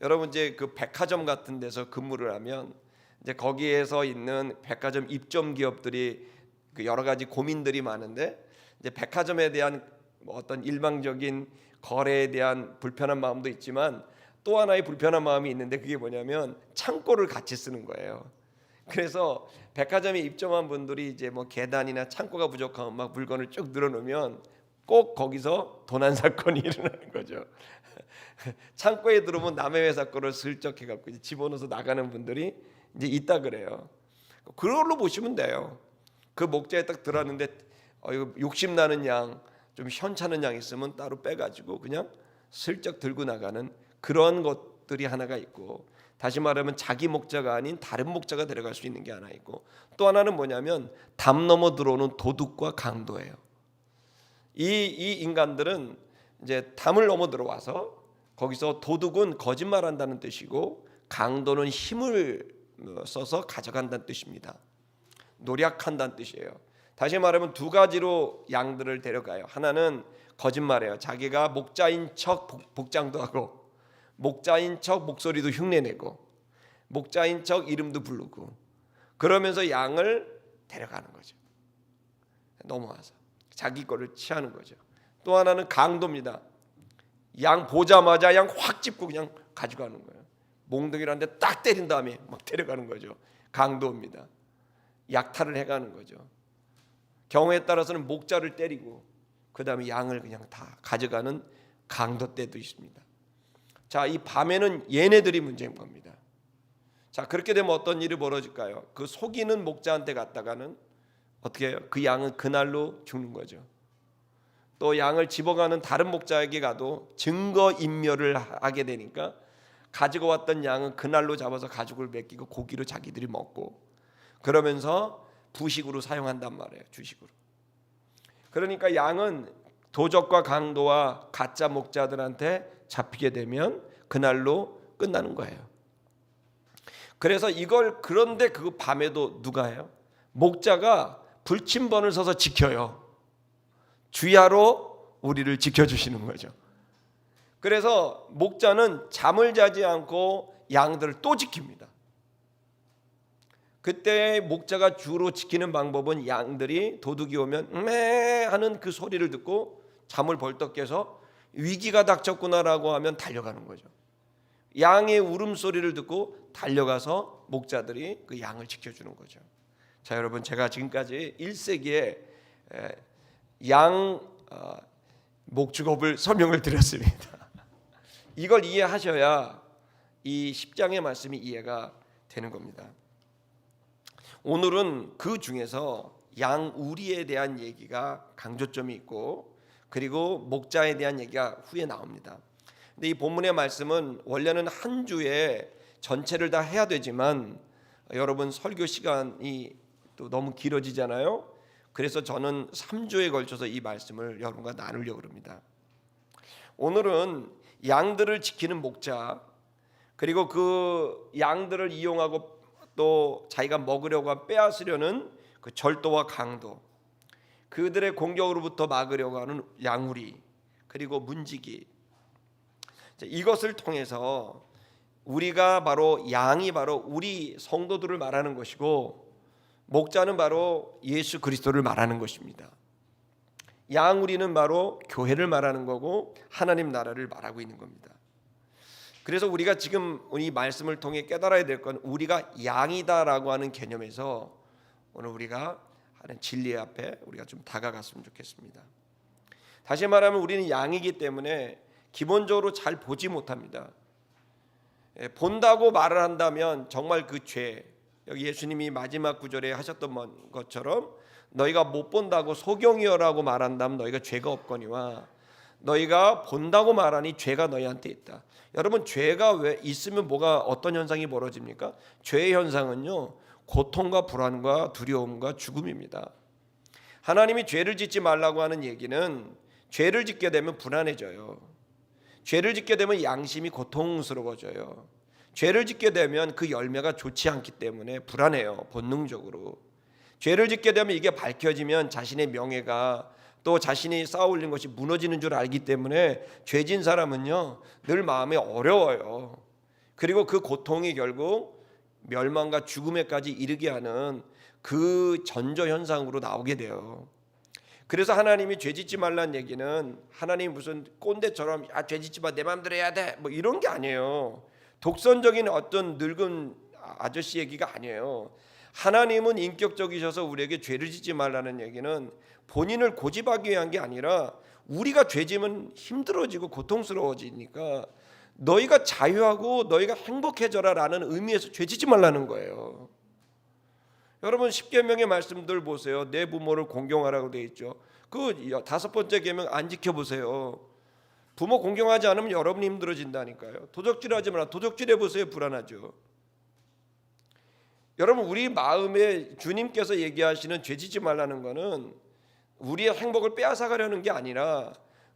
여러분 이제 그 백화점 같은 데서 근무를 하면 이제 거기에서 있는 백화점 입점 기업들이 그 여러 가지 고민들이 많은데 이제 백화점에 대한 어떤 일방적인 거래에 대한 불편한 마음도 있지만 또 하나의 불편한 마음이 있는데 그게 뭐냐면 창고를 같이 쓰는 거예요. 그래서 백화점에 입점한 분들이 이제 뭐 계단이나 창고가 부족하면 막 물건을 쭉 늘어놓으면 꼭 거기서 도난 사건이 일어나는 거죠. 창고에 들어오면 남의 회사 거를 슬쩍 해갖고 집어넣어서 나가는 분들이 이제 있다 그래요. 그걸로 보시면 돼요. 그 목자에 딱 들어왔는데 이거 욕심 나는 양, 좀 현찮은 양 있으면 따로 빼가지고 그냥 슬쩍 들고 나가는 그런 것들이 하나가 있고, 다시 말하면 자기 목자가 아닌 다른 목자가 데려갈 수 있는 게 하나 있고, 또 하나는 뭐냐면 담 넘어 들어오는 도둑과 강도예요. 이 인간들은 이제 담을 넘어 들어와서 거기서 도둑은 거짓말한다는 뜻이고 강도는 힘을 써서 가져간다는 뜻입니다. 노력한다는 뜻이에요. 다시 말하면 두 가지로 양들을 데려가요. 하나는 거짓말해요. 자기가 목자인 척 복장도 하고, 목자인 척 목소리도 흉내내고, 목자인 척 이름도 부르고, 그러면서 양을 데려가는 거죠. 넘어와서 자기 거를 취하는 거죠. 또 하나는 강도입니다. 양 보자마자 양 확 짚고 그냥 가져가는 거예요. 몽둥이라는데 딱 때린 다음에 막 데려가는 거죠. 강도입니다. 약탈을 해가는 거죠. 경우에 따라서는 목자를 때리고 그 다음에 양을 그냥 다 가져가는 강도 때도 있습니다. 자, 이 밤에는 얘네들이 문제인 겁니다. 자, 그렇게 되면 어떤 일이 벌어질까요? 그 속이는 목자한테 갔다가는 어떻게 해요? 그 양은 그날로 죽는 거죠. 또 양을 집어가는 다른 목자에게 가도 증거 인멸을 하게 되니까 가지고 왔던 양은 그날로 잡아서 가죽을 벗기고 고기로 자기들이 먹고, 그러면서 부식으로 사용한단 말이에요. 주식으로. 그러니까 양은 도적과 강도와 가짜 목자들한테 잡히게 되면 그날로 끝나는 거예요. 그래서 이걸, 그런데 그 밤에도 누가 해요? 목자가 불침번을 서서 지켜요. 주야로 우리를 지켜주시는 거죠. 그래서 목자는 잠을 자지 않고 양들을 또 지킵니다. 그때 목자가 주로 지키는 방법은 양들이 도둑이 오면 매 하는 그 소리를 듣고 잠을 벌떡 깨서 위기가 닥쳤구나라고 하면 달려가는 거죠. 양의 울음소리를 듣고 달려가서 목자들이 그 양을 지켜주는 거죠. 자, 여러분, 제가 지금까지 1세기에 양 목축업을 설명을 드렸습니다. 이걸 이해하셔야 이 10장의 말씀이 이해가 되는 겁니다. 오늘은 그 중에서 양우리에 대한 얘기가 강조점이 있고, 그리고 목자에 대한 얘기가 후에 나옵니다. 근데 이 본문의 말씀은 원래는 한 주에 전체를 다 해야 되지만 여러분 설교 시간이 또 너무 길어지잖아요. 그래서 저는 3주에 걸쳐서 이 말씀을 여러분과 나누려고 합니다. 오늘은 양들을 지키는 목자, 그리고 그 양들을 이용하고 또 자기가 먹으려고 빼앗으려는 그 절도와 강도, 그들의 공격으로부터 막으려고 하는 양우리, 그리고 문지기, 이것을 통해서 우리가 바로, 양이 바로 우리 성도들을 말하는 것이고 목자는 바로 예수 그리스도를 말하는 것입니다. 양우리는 바로 교회를 말하는 거고 하나님 나라를 말하고 있는 겁니다. 그래서 우리가 지금 이 말씀을 통해 깨달아야 될 건, 우리가 양이다라고 하는 개념에서 오늘 우리가 하는 진리 앞에 우리가 좀 다가갔으면 좋겠습니다. 다시 말하면 우리는 양이기 때문에 기본적으로 잘 보지 못합니다. 본다고 말을 한다면 정말 그 죄, 여기 예수님이 마지막 구절에 하셨던 것처럼 너희가 못 본다고 소경이여라고 말한다면 너희가 죄가 없거니와 너희가 본다고 말하니 죄가 너희한테 있다. 여러분, 죄가 왜 있으면 뭐가, 어떤 현상이 벌어집니까? 죄의 현상은요, 고통과 불안과 두려움과 죽음입니다. 하나님이 죄를 짓지 말라고 하는 얘기는 죄를 짓게 되면 불안해져요. 죄를 짓게 되면 양심이 고통스러워져요. 죄를 짓게 되면 그 열매가 좋지 않기 때문에 불안해요. 본능적으로. 죄를 짓게 되면 이게 밝혀지면 자신의 명예가, 또 자신이 쌓아올린 것이 무너지는 줄 알기 때문에 죄진 사람은요 늘 마음이 어려워요. 그리고 그 고통이 결국 멸망과 죽음에까지 이르게 하는 그 전조 현상으로 나오게 돼요. 그래서 하나님이 죄짓지 말라는 얘기는 하나님이 무슨 꼰대처럼 죄짓지 마, 내 마음대로 해야 돼, 뭐 이런 게 아니에요. 독선적인 어떤 늙은 아저씨 얘기가 아니에요. 하나님은 인격적이셔서 우리에게 죄를 짓지 말라는 얘기는 본인을 고집하기 위한 게 아니라 우리가 죄지면 힘들어지고 고통스러워지니까 너희가 자유하고 너희가 행복해져라라는 의미에서 죄짓지 말라는 거예요. 여러분, 10계명의 말씀들 보세요. 내 부모를 공경하라고 돼 있죠. 그 5번째 계명 안 지켜보세요. 부모 공경하지 않으면 여러분이 힘들어진다니까요. 도적질하지 마라. 도적질해 보세요. 불안하죠. 여러분, 우리 마음에 주님께서 얘기하시는 죄짓지 말라는 거는 우리의 행복을 빼앗아가려는 게 아니라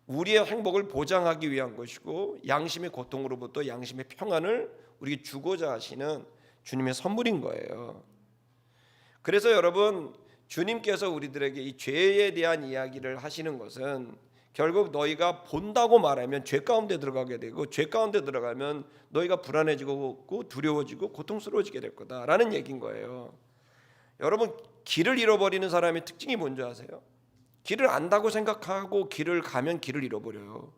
우리의 행복을 보장하기 위한 것이고, 양심의 고통으로부터 양심의 평안을 우리에게 주고자 하시는 주님의 선물인 거예요. 그래서 여러분, 주님께서 우리들에게 이 죄에 대한 이야기를 하시는 것은 결국 너희가 본다고 말하면 죄 가운데 들어가게 되고, 죄 가운데 들어가면 너희가 불안해지고 두려워지고 고통스러워지게 될 거다라는 얘기인 거예요. 여러분, 길을 잃어버리는 사람의 특징이 뭔지 아세요? 길을 안다고 생각하고 길을 가면 길을 잃어버려요.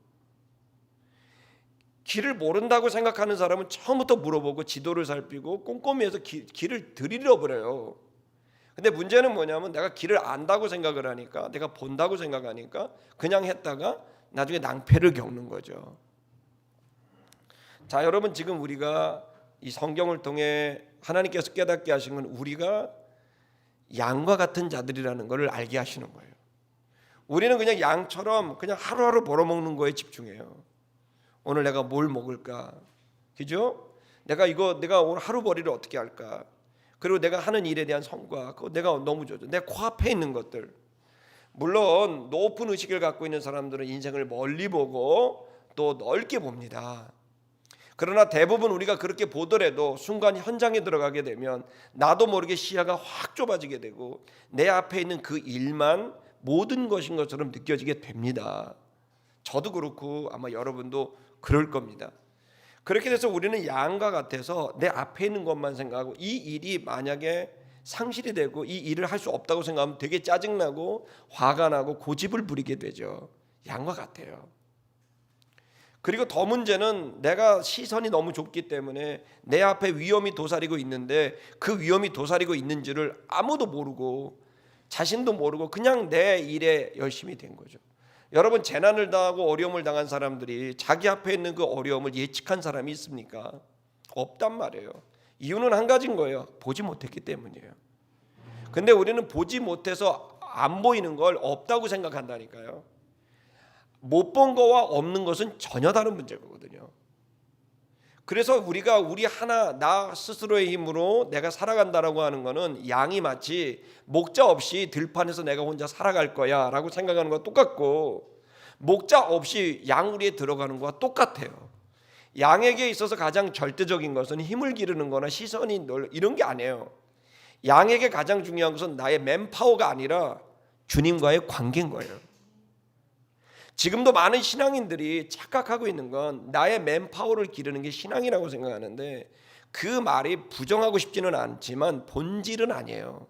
길을 모른다고 생각하는 사람은 처음부터 물어보고 지도를 살피고 꼼꼼히 해서 길을 들이잃어버려요. 근데 문제는 뭐냐면 내가 길을 안다고 생각을 하니까, 내가 본다고 생각하니까 그냥 했다가 나중에 낭패를 겪는 거죠. 자, 여러분, 지금 우리가 이 성경을 통해 하나님께서 깨닫게 하신 건 우리가 양과 같은 자들이라는 것을 알게 하시는 거예요. 우리는 그냥 양처럼 그냥 하루하루 벌어먹는 거에 집중해요. 오늘 내가 뭘 먹을까? 그죠? 내가 오늘 하루벌이를 어떻게 할까? 그리고 내가 하는 일에 대한 성과, 그거 내가 너무 좋죠. 내 코앞에 있는 것들. 물론 높은 의식을 갖고 있는 사람들은 인생을 멀리 보고 또 넓게 봅니다. 그러나 대부분 우리가 그렇게 보더라도 순간 현장에 들어가게 되면 나도 모르게 시야가 확 좁아지게 되고 내 앞에 있는 그 일만 모든 것인 것처럼 느껴지게 됩니다. 저도 그렇고 아마 여러분도 그럴 겁니다. 그렇게 돼서 우리는 양과 같아서 내 앞에 있는 것만 생각하고 이 일이 만약에 상실이 되고 이 일을 할 수 없다고 생각하면 되게 짜증나고 화가 나고 고집을 부리게 되죠. 양과 같아요. 그리고 더 문제는 내가 시선이 너무 좁기 때문에 내 앞에 위험이 도사리고 있는데 그 위험이 도사리고 있는지를 아무도 모르고 자신도 모르고 그냥 내 일에 열심히 된 거죠. 여러분, 재난을 당하고 어려움을 당한 사람들이 자기 앞에 있는 그 어려움을 예측한 사람이 있습니까? 없단 말이에요. 이유는 한 가지인 거예요. 보지 못했기 때문이에요. 근데 우리는 보지 못해서 안 보이는 걸 없다고 생각한다니까요. 못 본 거와 없는 것은 전혀 다른 문제거든요. 그래서 우리가 나 스스로의 힘으로 내가 살아간다라고 하는 거는 양이 마치 목자 없이 들판에서 내가 혼자 살아갈 거야 라고 생각하는 거와 똑같고, 목자 없이 양우리에 들어가는 거와 똑같아요. 양에게 있어서 가장 절대적인 것은 힘을 기르는 거나 시선이 이런 게 아니에요. 양에게 가장 중요한 것은 나의 맨파워가 아니라 주님과의 관계인 거예요. 지금도 많은 신앙인들이 착각하고 있는 건 나의 맨파워를 기르는 게 신앙이라고 생각하는데, 그 말이 부정하고 싶지는 않지만 본질은 아니에요.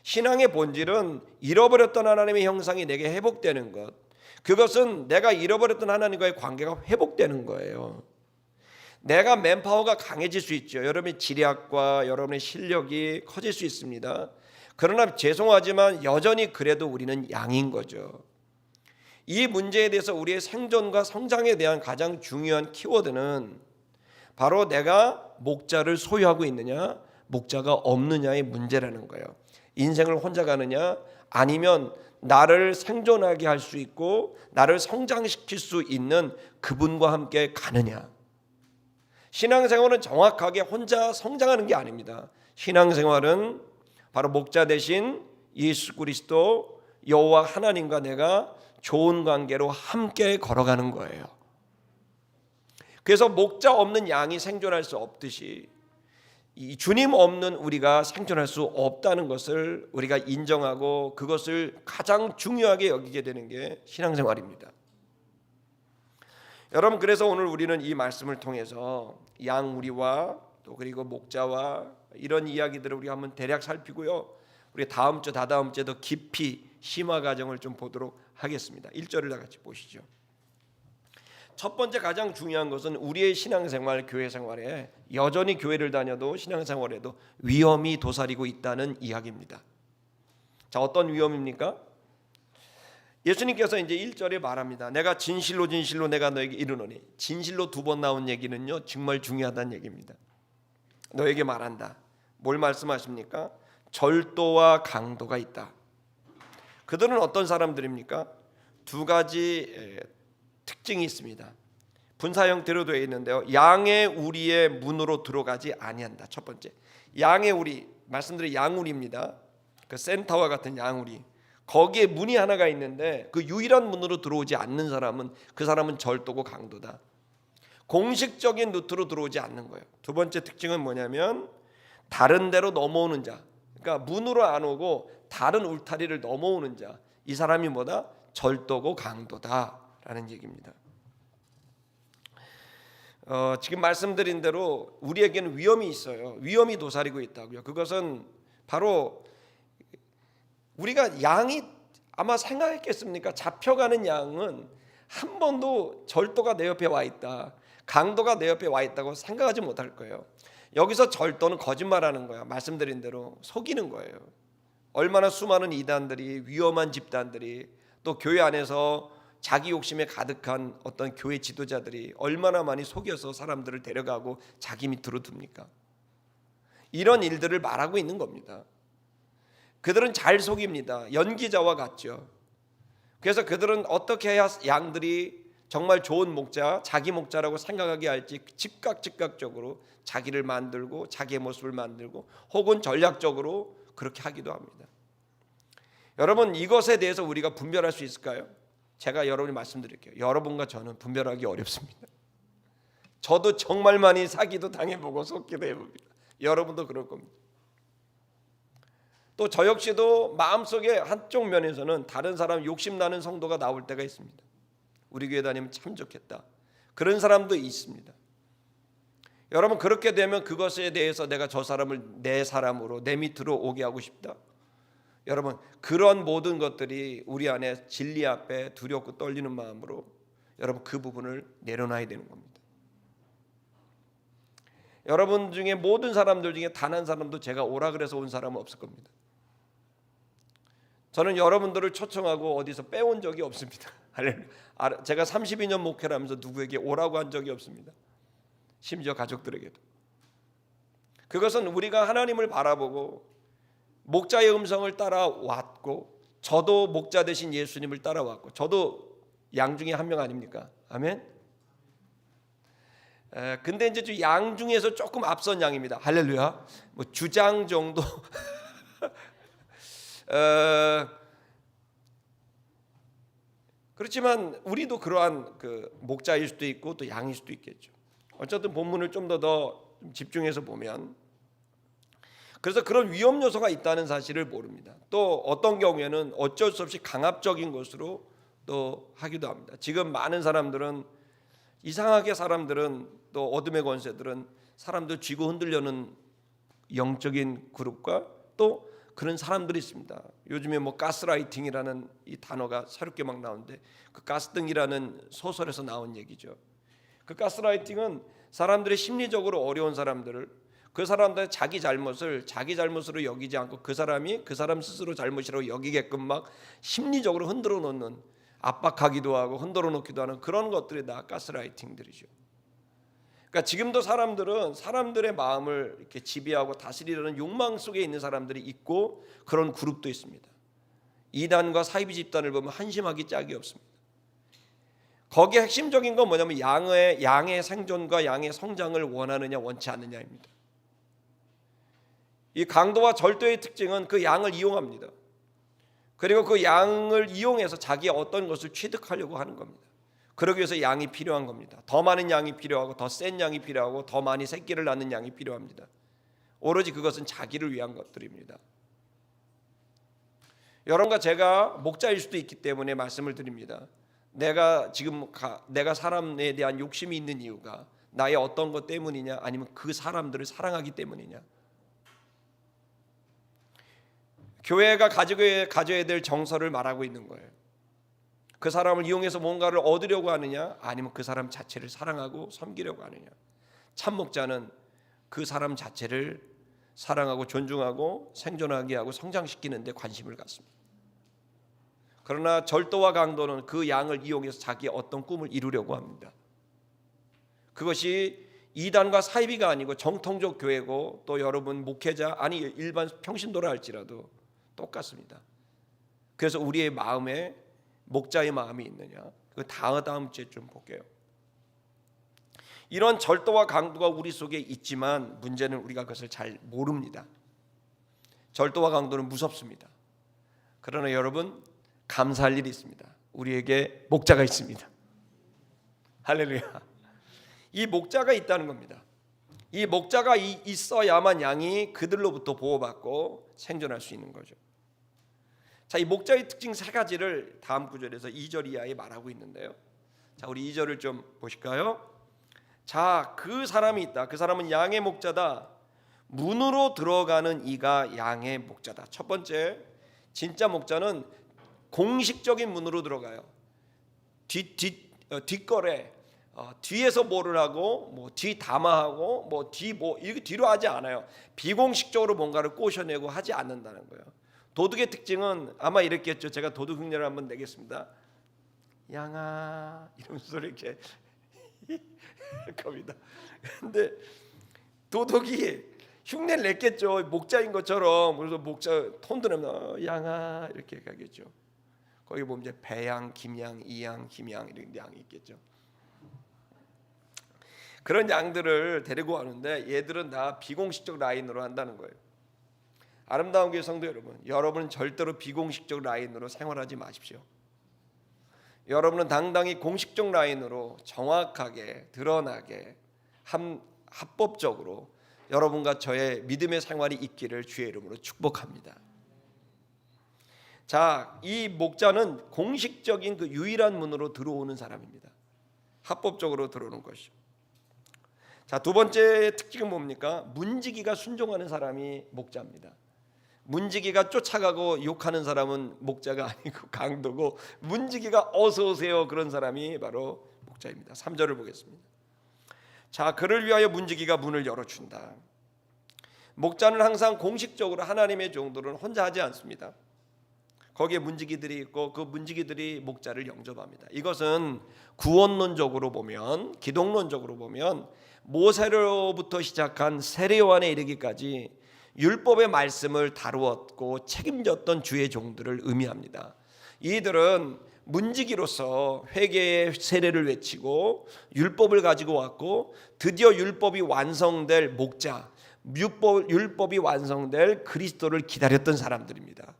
신앙의 본질은 잃어버렸던 하나님의 형상이 내게 회복되는 것, 그것은 내가 잃어버렸던 하나님과의 관계가 회복되는 거예요. 내가 맨파워가 강해질 수 있죠. 여러분의 지략과 여러분의 실력이 커질 수 있습니다. 그러나 죄송하지만 여전히 그래도 우리는 양인 거죠. 이 문제에 대해서 우리의 생존과 성장에 대한 가장 중요한 키워드는 바로 내가 목자를 소유하고 있느냐 목자가 없느냐의 문제라는 거예요. 인생을 혼자 가느냐 아니면 나를 생존하게 할 수 있고 나를 성장시킬 수 있는 그분과 함께 가느냐. 신앙생활은 정확하게 혼자 성장하는 게 아닙니다. 신앙생활은 바로 목자 대신 예수 그리스도 여호와 하나님과 내가 좋은 관계로 함께 걸어가는 거예요. 그래서 목자 없는 양이 생존할 수 없듯이 이 주님 없는 우리가 생존할 수 없다는 것을 우리가 인정하고 그것을 가장 중요하게 여기게 되는 게 신앙생활입니다. 여러분, 그래서 오늘 우리는 이 말씀을 통해서 양우리와 또 그리고 목자와 이런 이야기들을 우리가 한번 대략 살피고요. 우리 다음 주 다다음 주에 더 깊이 심화 과정을 좀 보도록 하겠습니다. 1절을 다 같이 보시죠. 첫 번째 가장 중요한 것은 우리의 신앙생활, 교회 생활에 여전히 교회를 다녀도 신앙생활에도 위험이 도사리고 있다는 이야기입니다. 자, 어떤 위험입니까? 예수님께서 이제 1절에 말합니다. 내가 진실로 진실로 내가 너에게 이르노니, 진실로 2번 나온 얘기는요 정말 중요하다는 얘기입니다. 너에게 말한다. 뭘 말씀하십니까? 절도와 강도가 있다. 그들은 어떤 사람들입니까? 2가지 특징이 있습니다. 분사 형태로 되어 있는데요. 양의 우리의 문으로 들어가지 아니한다. 첫 번째, 양의 우리, 말씀드린 양우리입니다. 그 센터와 같은 양우리, 거기에 문이 하나가 있는데 그 유일한 문으로 들어오지 않는 사람은 그 사람은 절도고 강도다. 공식적인 루트로 들어오지 않는 거예요. 2번째 특징은 뭐냐면 다른 데로 넘어오는 자, 그러니까 문으로 안 오고 다른 울타리를 넘어오는 자, 이 사람이 뭐다? 절도고 강도다라는 얘기입니다. 지금 말씀드린 대로 우리에게는 위험이 있어요. 위험이 도사리고 있다고요. 그것은 바로 우리가 양이 아마 생각했겠습니까? 잡혀가는 양은 한 번도 절도가 내 옆에 와 있다, 강도가 내 옆에 와 있다고 생각하지 못할 거예요. 여기서 절도는 거짓말하는 거야. 말씀드린 대로 속이는 거예요. 얼마나 수많은 이단들이, 위험한 집단들이 또 교회 안에서 자기 욕심에 가득한 어떤 교회 지도자들이 얼마나 많이 속여서 사람들을 데려가고 자기 밑으로 둡니까? 이런 일들을 말하고 있는 겁니다. 그들은 잘 속입니다. 연기자와 같죠. 그래서 그들은 어떻게 해야 양들이 정말 좋은 목자, 자기 목자라고 생각하게 할지 즉각적으로 자기를 만들고 자기의 모습을 만들고 혹은 전략적으로 그렇게 하기도 합니다. 여러분, 이것에 대해서 우리가 분별할 수 있을까요? 제가 여러분이 말씀드릴게요. 여러분과 저는 분별하기 어렵습니다. 저도 정말 많이 사기도 당해보고 속기도 해봅니다. 여러분도 그럴 겁니다. 또 저 역시도 마음속에 한쪽 면에서는 다른 사람 욕심나는 성도가 나올 때가 있습니다. 우리 교회 다니면 참 좋겠다, 그런 사람도 있습니다. 여러분, 그렇게 되면 그것에 대해서 내가 저 사람을 내 사람으로 내 밑으로 오게 하고 싶다. 여러분, 그런 모든 것들이 우리 안에 진리 앞에 두렵고 떨리는 마음으로 여러분 그 부분을 내려놔야 되는 겁니다. 여러분 중에 모든 사람들 중에 단 한 사람도 제가 오라 그래서 온 사람은 없을 겁니다. 저는 여러분들을 초청하고 어디서 빼온 적이 없습니다. 제가 32년 목회를 하면서 누구에게 오라고 한 적이 없습니다. 심지어 가족들에게도. 그것은 우리가 하나님을 바라보고 목자의 음성을 따라왔고, 저도 목자 되신 예수님을 따라왔고, 저도 양 중에 한 명 아닙니까? 아멘. 근데 이제 양 중에서 조금 앞선 양입니다. 할렐루야. 뭐 주장 정도. 그렇지만 우리도 그러한 그 목자일 수도 있고 또 양일 수도 있겠죠. 어쨌든 본문을 좀 더 집중해서 보면, 그래서 그런 위험 요소가 있다는 사실을 모릅니다. 또 어떤 경우에는 어쩔 수 없이 강압적인 것으로 또 하기도 합니다. 지금 많은 사람들은 이상하게 또 어둠의 권세들은 사람들 쥐고 흔들려는 영적인 그룹과 또 그런 사람들이 있습니다. 요즘에 뭐 가스라이팅이라는 이 단어가 새롭게 막 나오는데, 그 가스등이라는 소설에서 나온 얘기죠. 그 가스라이팅은 사람들이 심리적으로 어려운 사람들을, 그 사람들의 자기 잘못으로 여기지 않고 그 사람이 그 사람 스스로 잘못이라고 여기게끔 막 심리적으로 흔들어 놓는, 압박하기도 하고 흔들어 놓기도 하는 그런 것들이 다 가스라이팅들이죠. 그러니까 지금도 사람들은 사람들의 마음을 이렇게 지배하고 다스리려는 욕망 속에 있는 사람들이 있고, 그런 그룹도 있습니다. 이단과 사이비 집단을 보면 한심하기 짝이 없습니다. 거기에 핵심적인 건 뭐냐면 양의 생존과 양의 성장을 원하느냐 원치 않느냐입니다. 이 강도와 절도의 특징은 그 양을 이용합니다. 그리고 그 양을 이용해서 자기의 어떤 것을 취득하려고 하는 겁니다. 그러기 위해서 양이 필요한 겁니다. 더 많은 양이 필요하고 더 센 양이 필요하고 더 많이 새끼를 낳는 양이 필요합니다. 오로지 그것은 자기를 위한 것들입니다. 여러분과 제가 목자일 수도 있기 때문에 말씀을 드립니다. 내가 사람에 대한 욕심이 있는 이유가 나의 어떤 것 때문이냐, 아니면 그 사람들을 사랑하기 때문이냐. 교회가 가져야 될 정서를 말하고 있는 거예요. 그 사람을 이용해서 뭔가를 얻으려고 하느냐, 아니면 그 사람 자체를 사랑하고 섬기려고 하느냐. 참 목자는 그 사람 자체를 사랑하고 존중하고 생존하게 하고 성장시키는 데 관심을 갖습니다. 그러나 절도와 강도는 그 양을 이용해서 자기의 어떤 꿈을 이루려고 합니다. 그것이 이단과 사이비가 아니고 정통적 교회고, 또 여러분 목회자, 아니 일반 평신도라 할지라도 똑같습니다. 그래서 우리의 마음에 목자의 마음이 있느냐, 그 다음 주에 좀 볼게요. 이런 절도와 강도가 우리 속에 있지만 문제는 우리가 그것을 잘 모릅니다. 절도와 강도는 무섭습니다. 그러나 여러분, 감사할 일이 있습니다. 우리에게 목자가 있습니다. 할렐루야. 이 목자가 있다는 겁니다. 이 목자가 있어야만 양이 그들로부터 보호받고 생존할 수 있는 거죠. 자, 이 목자의 특징 세 가지를 다음 구절에서 2절 이하에 말하고 있는데요. 자, 우리 2절을 좀 보실까요? 자, 그 사람이 있다. 그 사람은 양의 목자다. 문으로 들어가는 이가 양의 목자다. 첫 번째, 진짜 목자는 공식적인 문으로 들어가요. 뒷거래, 뒤에서 뭐를 하고, 뭐 뒤담화하고, 이렇게 뒤로 하지 않아요. 비공식적으로 뭔가를 꼬셔내고 하지 않는다는 거예요. 도둑의 특징은 아마 이랬겠죠. 제가 도둑 흉내를 한번 내겠습니다. 양아 이러면서 이렇게 겁니다. 근데 도둑이 흉내를 냈겠죠. 목자인 것처럼. 그래서 목자 톤도 내면 양아 이렇게 가겠죠. 거기 보면 이제 배양, 김양, 이양, 김양 이런 양이 있겠죠. 그런 양들을 데리고 가는데 얘들은 다 비공식적 라인으로 한다는 거예요. 아름다운 교회 성도 여러분, 여러분은 절대로 비공식적 라인으로 생활하지 마십시오. 여러분은 당당히 공식적 라인으로 정확하게 드러나게 합법적으로 여러분과 저의 믿음의 생활이 있기를 주의 이름으로 축복합니다. 자, 이 목자는 공식적인 그 유일한 문으로 들어오는 사람입니다. 합법적으로 들어오는 것이죠. 자, 두 번째 특징은 뭡니까? 문지기가 순종하는 사람이 목자입니다. 문지기가 쫓아가고 욕하는 사람은 목자가 아니고 강도고, 문지기가 어서 오세요 그런 사람이 바로 목자입니다. 3절을 보겠습니다. 자, 그를 위하여 문지기가 문을 열어준다. 목자는 항상 공식적으로 하나님의 종들은 혼자 하지 않습니다. 거기에 문지기들이 있고 그 문지기들이 목자를 영접합니다. 이것은 구원론적으로 보면, 기독론적으로 보면 모세로부터 시작한 세례요한에 이르기까지 율법의 말씀을 다루었고 책임졌던 주의 종들을 의미합니다. 이들은 문지기로서 회개의 세례를 외치고 율법을 가지고 왔고, 드디어 율법이 완성될 목자, 율법이 완성될 그리스도를 기다렸던 사람들입니다.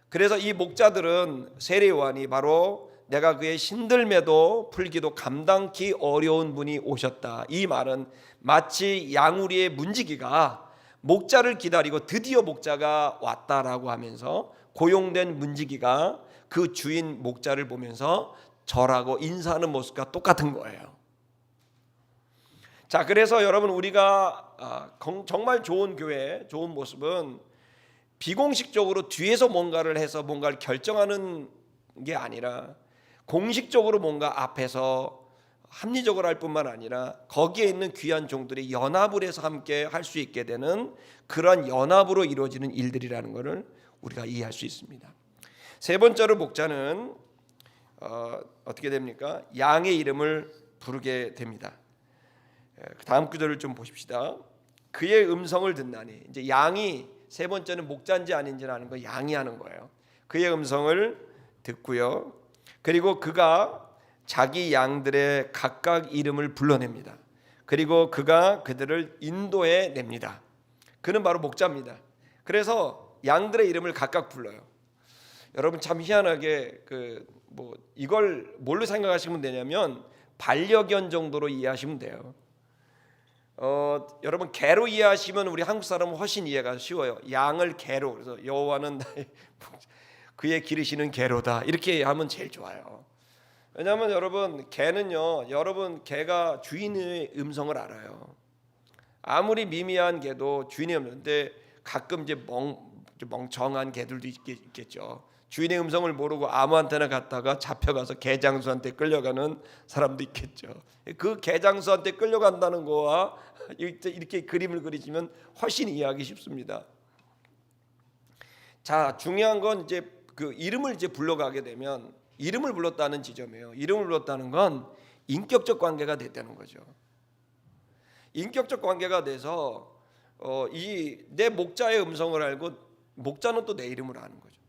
그래서 이 목자들은 세례 요한이 바로 내가 그의 신들매도 풀기도 감당기 어려운 분이 오셨다, 이 말은 마치 양우리의 문지기가 목자를 기다리고 드디어 목자가 왔다라고 하면서 고용된 문지기가 그 주인 목자를 보면서 절하고 인사하는 모습과 똑같은 거예요. 자, 그래서 여러분, 우리가 정말 좋은 교회, 좋은 모습은 비공식적으로 뒤에서 뭔가를 해서 뭔가를 결정하는 게 아니라 공식적으로 뭔가 앞에서 합리적으로 할 뿐만 아니라 거기에 있는 귀한 종들이 연합을 해서 함께 할 수 있게 되는 그런 연합으로 이루어지는 일들이라는 것을 우리가 이해할 수 있습니다. 세 번째로 목자는 어떻게 됩니까? 양의 이름을 부르게 됩니다. 다음 구절을 좀 보십시다. 그의 음성을 듣나니, 이제 양이 세 번째는 목자인지 아닌지는 아는 거 양이 하는 거예요. 그의 음성을 듣고요. 그리고 그가 자기 양들의 각각 이름을 불러냅니다. 그리고 그가 그들을 인도해 냅니다. 그는 바로 목자입니다. 그래서 양들의 이름을 각각 불러요. 여러분, 참 희한하게 이걸 뭘로 생각하시면 되냐면 반려견 정도로 이해하시면 돼요. 여러분, 개로 이해하시면 우리 한국 사람은 훨씬 이해가 쉬워요. 양을 개로, 그래서 여호와는 그의 기르시는 개로다, 이렇게 하면 제일 좋아요. 왜냐하면 여러분, 개는요, 여러분 개가 주인의 음성을 알아요. 아무리 미미한 개도 주인의 음성인데 가끔 이제 멍청한 개들도 있겠죠. 주인의 음성을 모르고 아무한테나 갔다가 잡혀가서 개장수한테 끌려가는 사람도 있겠죠. 그 개장수한테 끌려간다는 거와 이렇게 그림을 그리시면 훨씬 이해하기 쉽습니다. 자, 중요한 건 이제 그 이름을 이제 불러가게 되면, 이름을 불렀다는 지점이에요. 이름을 불렀다는 건 인격적 관계가 됐다는 거죠. 인격적 관계가 돼서 이 내 목자의 음성을 알고 목자는 또 내 이름을 아는 거죠.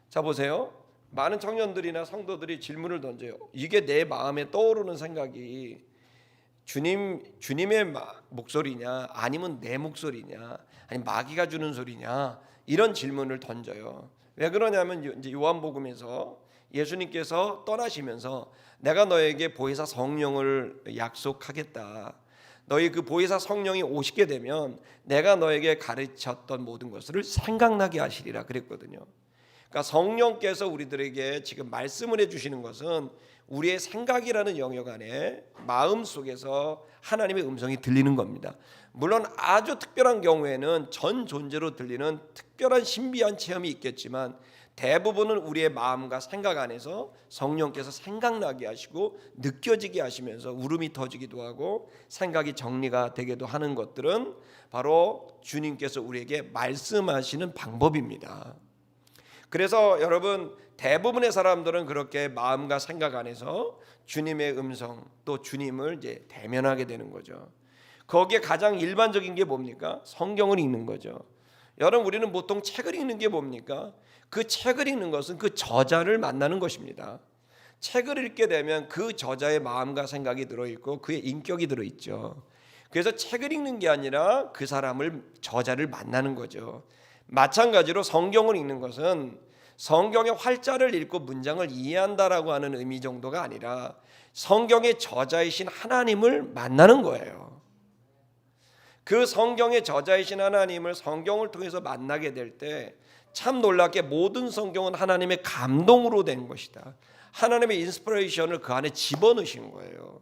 자, 보세요. 많은 청년들이나 성도들이 질문을 던져요. 이게 내 마음에 떠오르는 생각이 주님의 목소리냐, 아니면 내 목소리냐, 아니 마귀가 주는 소리냐, 이런 질문을 던져요. 왜 그러냐면 이제 요한복음에서 예수님께서 떠나시면서 내가 너에게 보혜사 성령을 약속하겠다. 너희 그 보혜사 성령이 오시게 되면 내가 너에게 가르쳤던 모든 것을 생각나게 하시리라 그랬거든요. 그러니까 성령께서 우리들에게 지금 말씀을 해주시는 것은 우리의 생각이라는 영역 안에 마음 속에서 하나님의 음성이 들리는 겁니다. 물론 아주 특별한 경우에는 전 존재로 들리는 특별한 신비한 체험이 있겠지만 대부분은 우리의 마음과 생각 안에서 성령께서 생각나게 하시고 느껴지게 하시면서 울음이 터지기도 하고 생각이 정리가 되기도 하는 것들은 바로 주님께서 우리에게 말씀하시는 방법입니다. 그래서 여러분 대부분의 사람들은 그렇게 마음과 생각 안에서 주님의 음성 또 주님을 이제 대면하게 되는 거죠. 거기에 가장 일반적인 게 뭡니까? 성경을 읽는 거죠. 여러분 우리는 보통 책을 읽는 게 뭡니까? 그 책을 읽는 것은 그 저자를 만나는 것입니다. 책을 읽게 되면 그 저자의 마음과 생각이 들어있고 그의 인격이 들어있죠. 그래서 책을 읽는 게 아니라 그 사람을 저자를 만나는 거죠. 마찬가지로 성경을 읽는 것은 성경의 활자를 읽고 문장을 이해한다라고 하는 의미 정도가 아니라 성경의 저자이신 하나님을 만나는 거예요. 그 성경의 저자이신 하나님을 성경을 통해서 만나게 될 때 참 놀랍게 모든 성경은 하나님의 감동으로 된 것이다. 하나님의 인스피레이션을 그 안에 집어넣으신 거예요.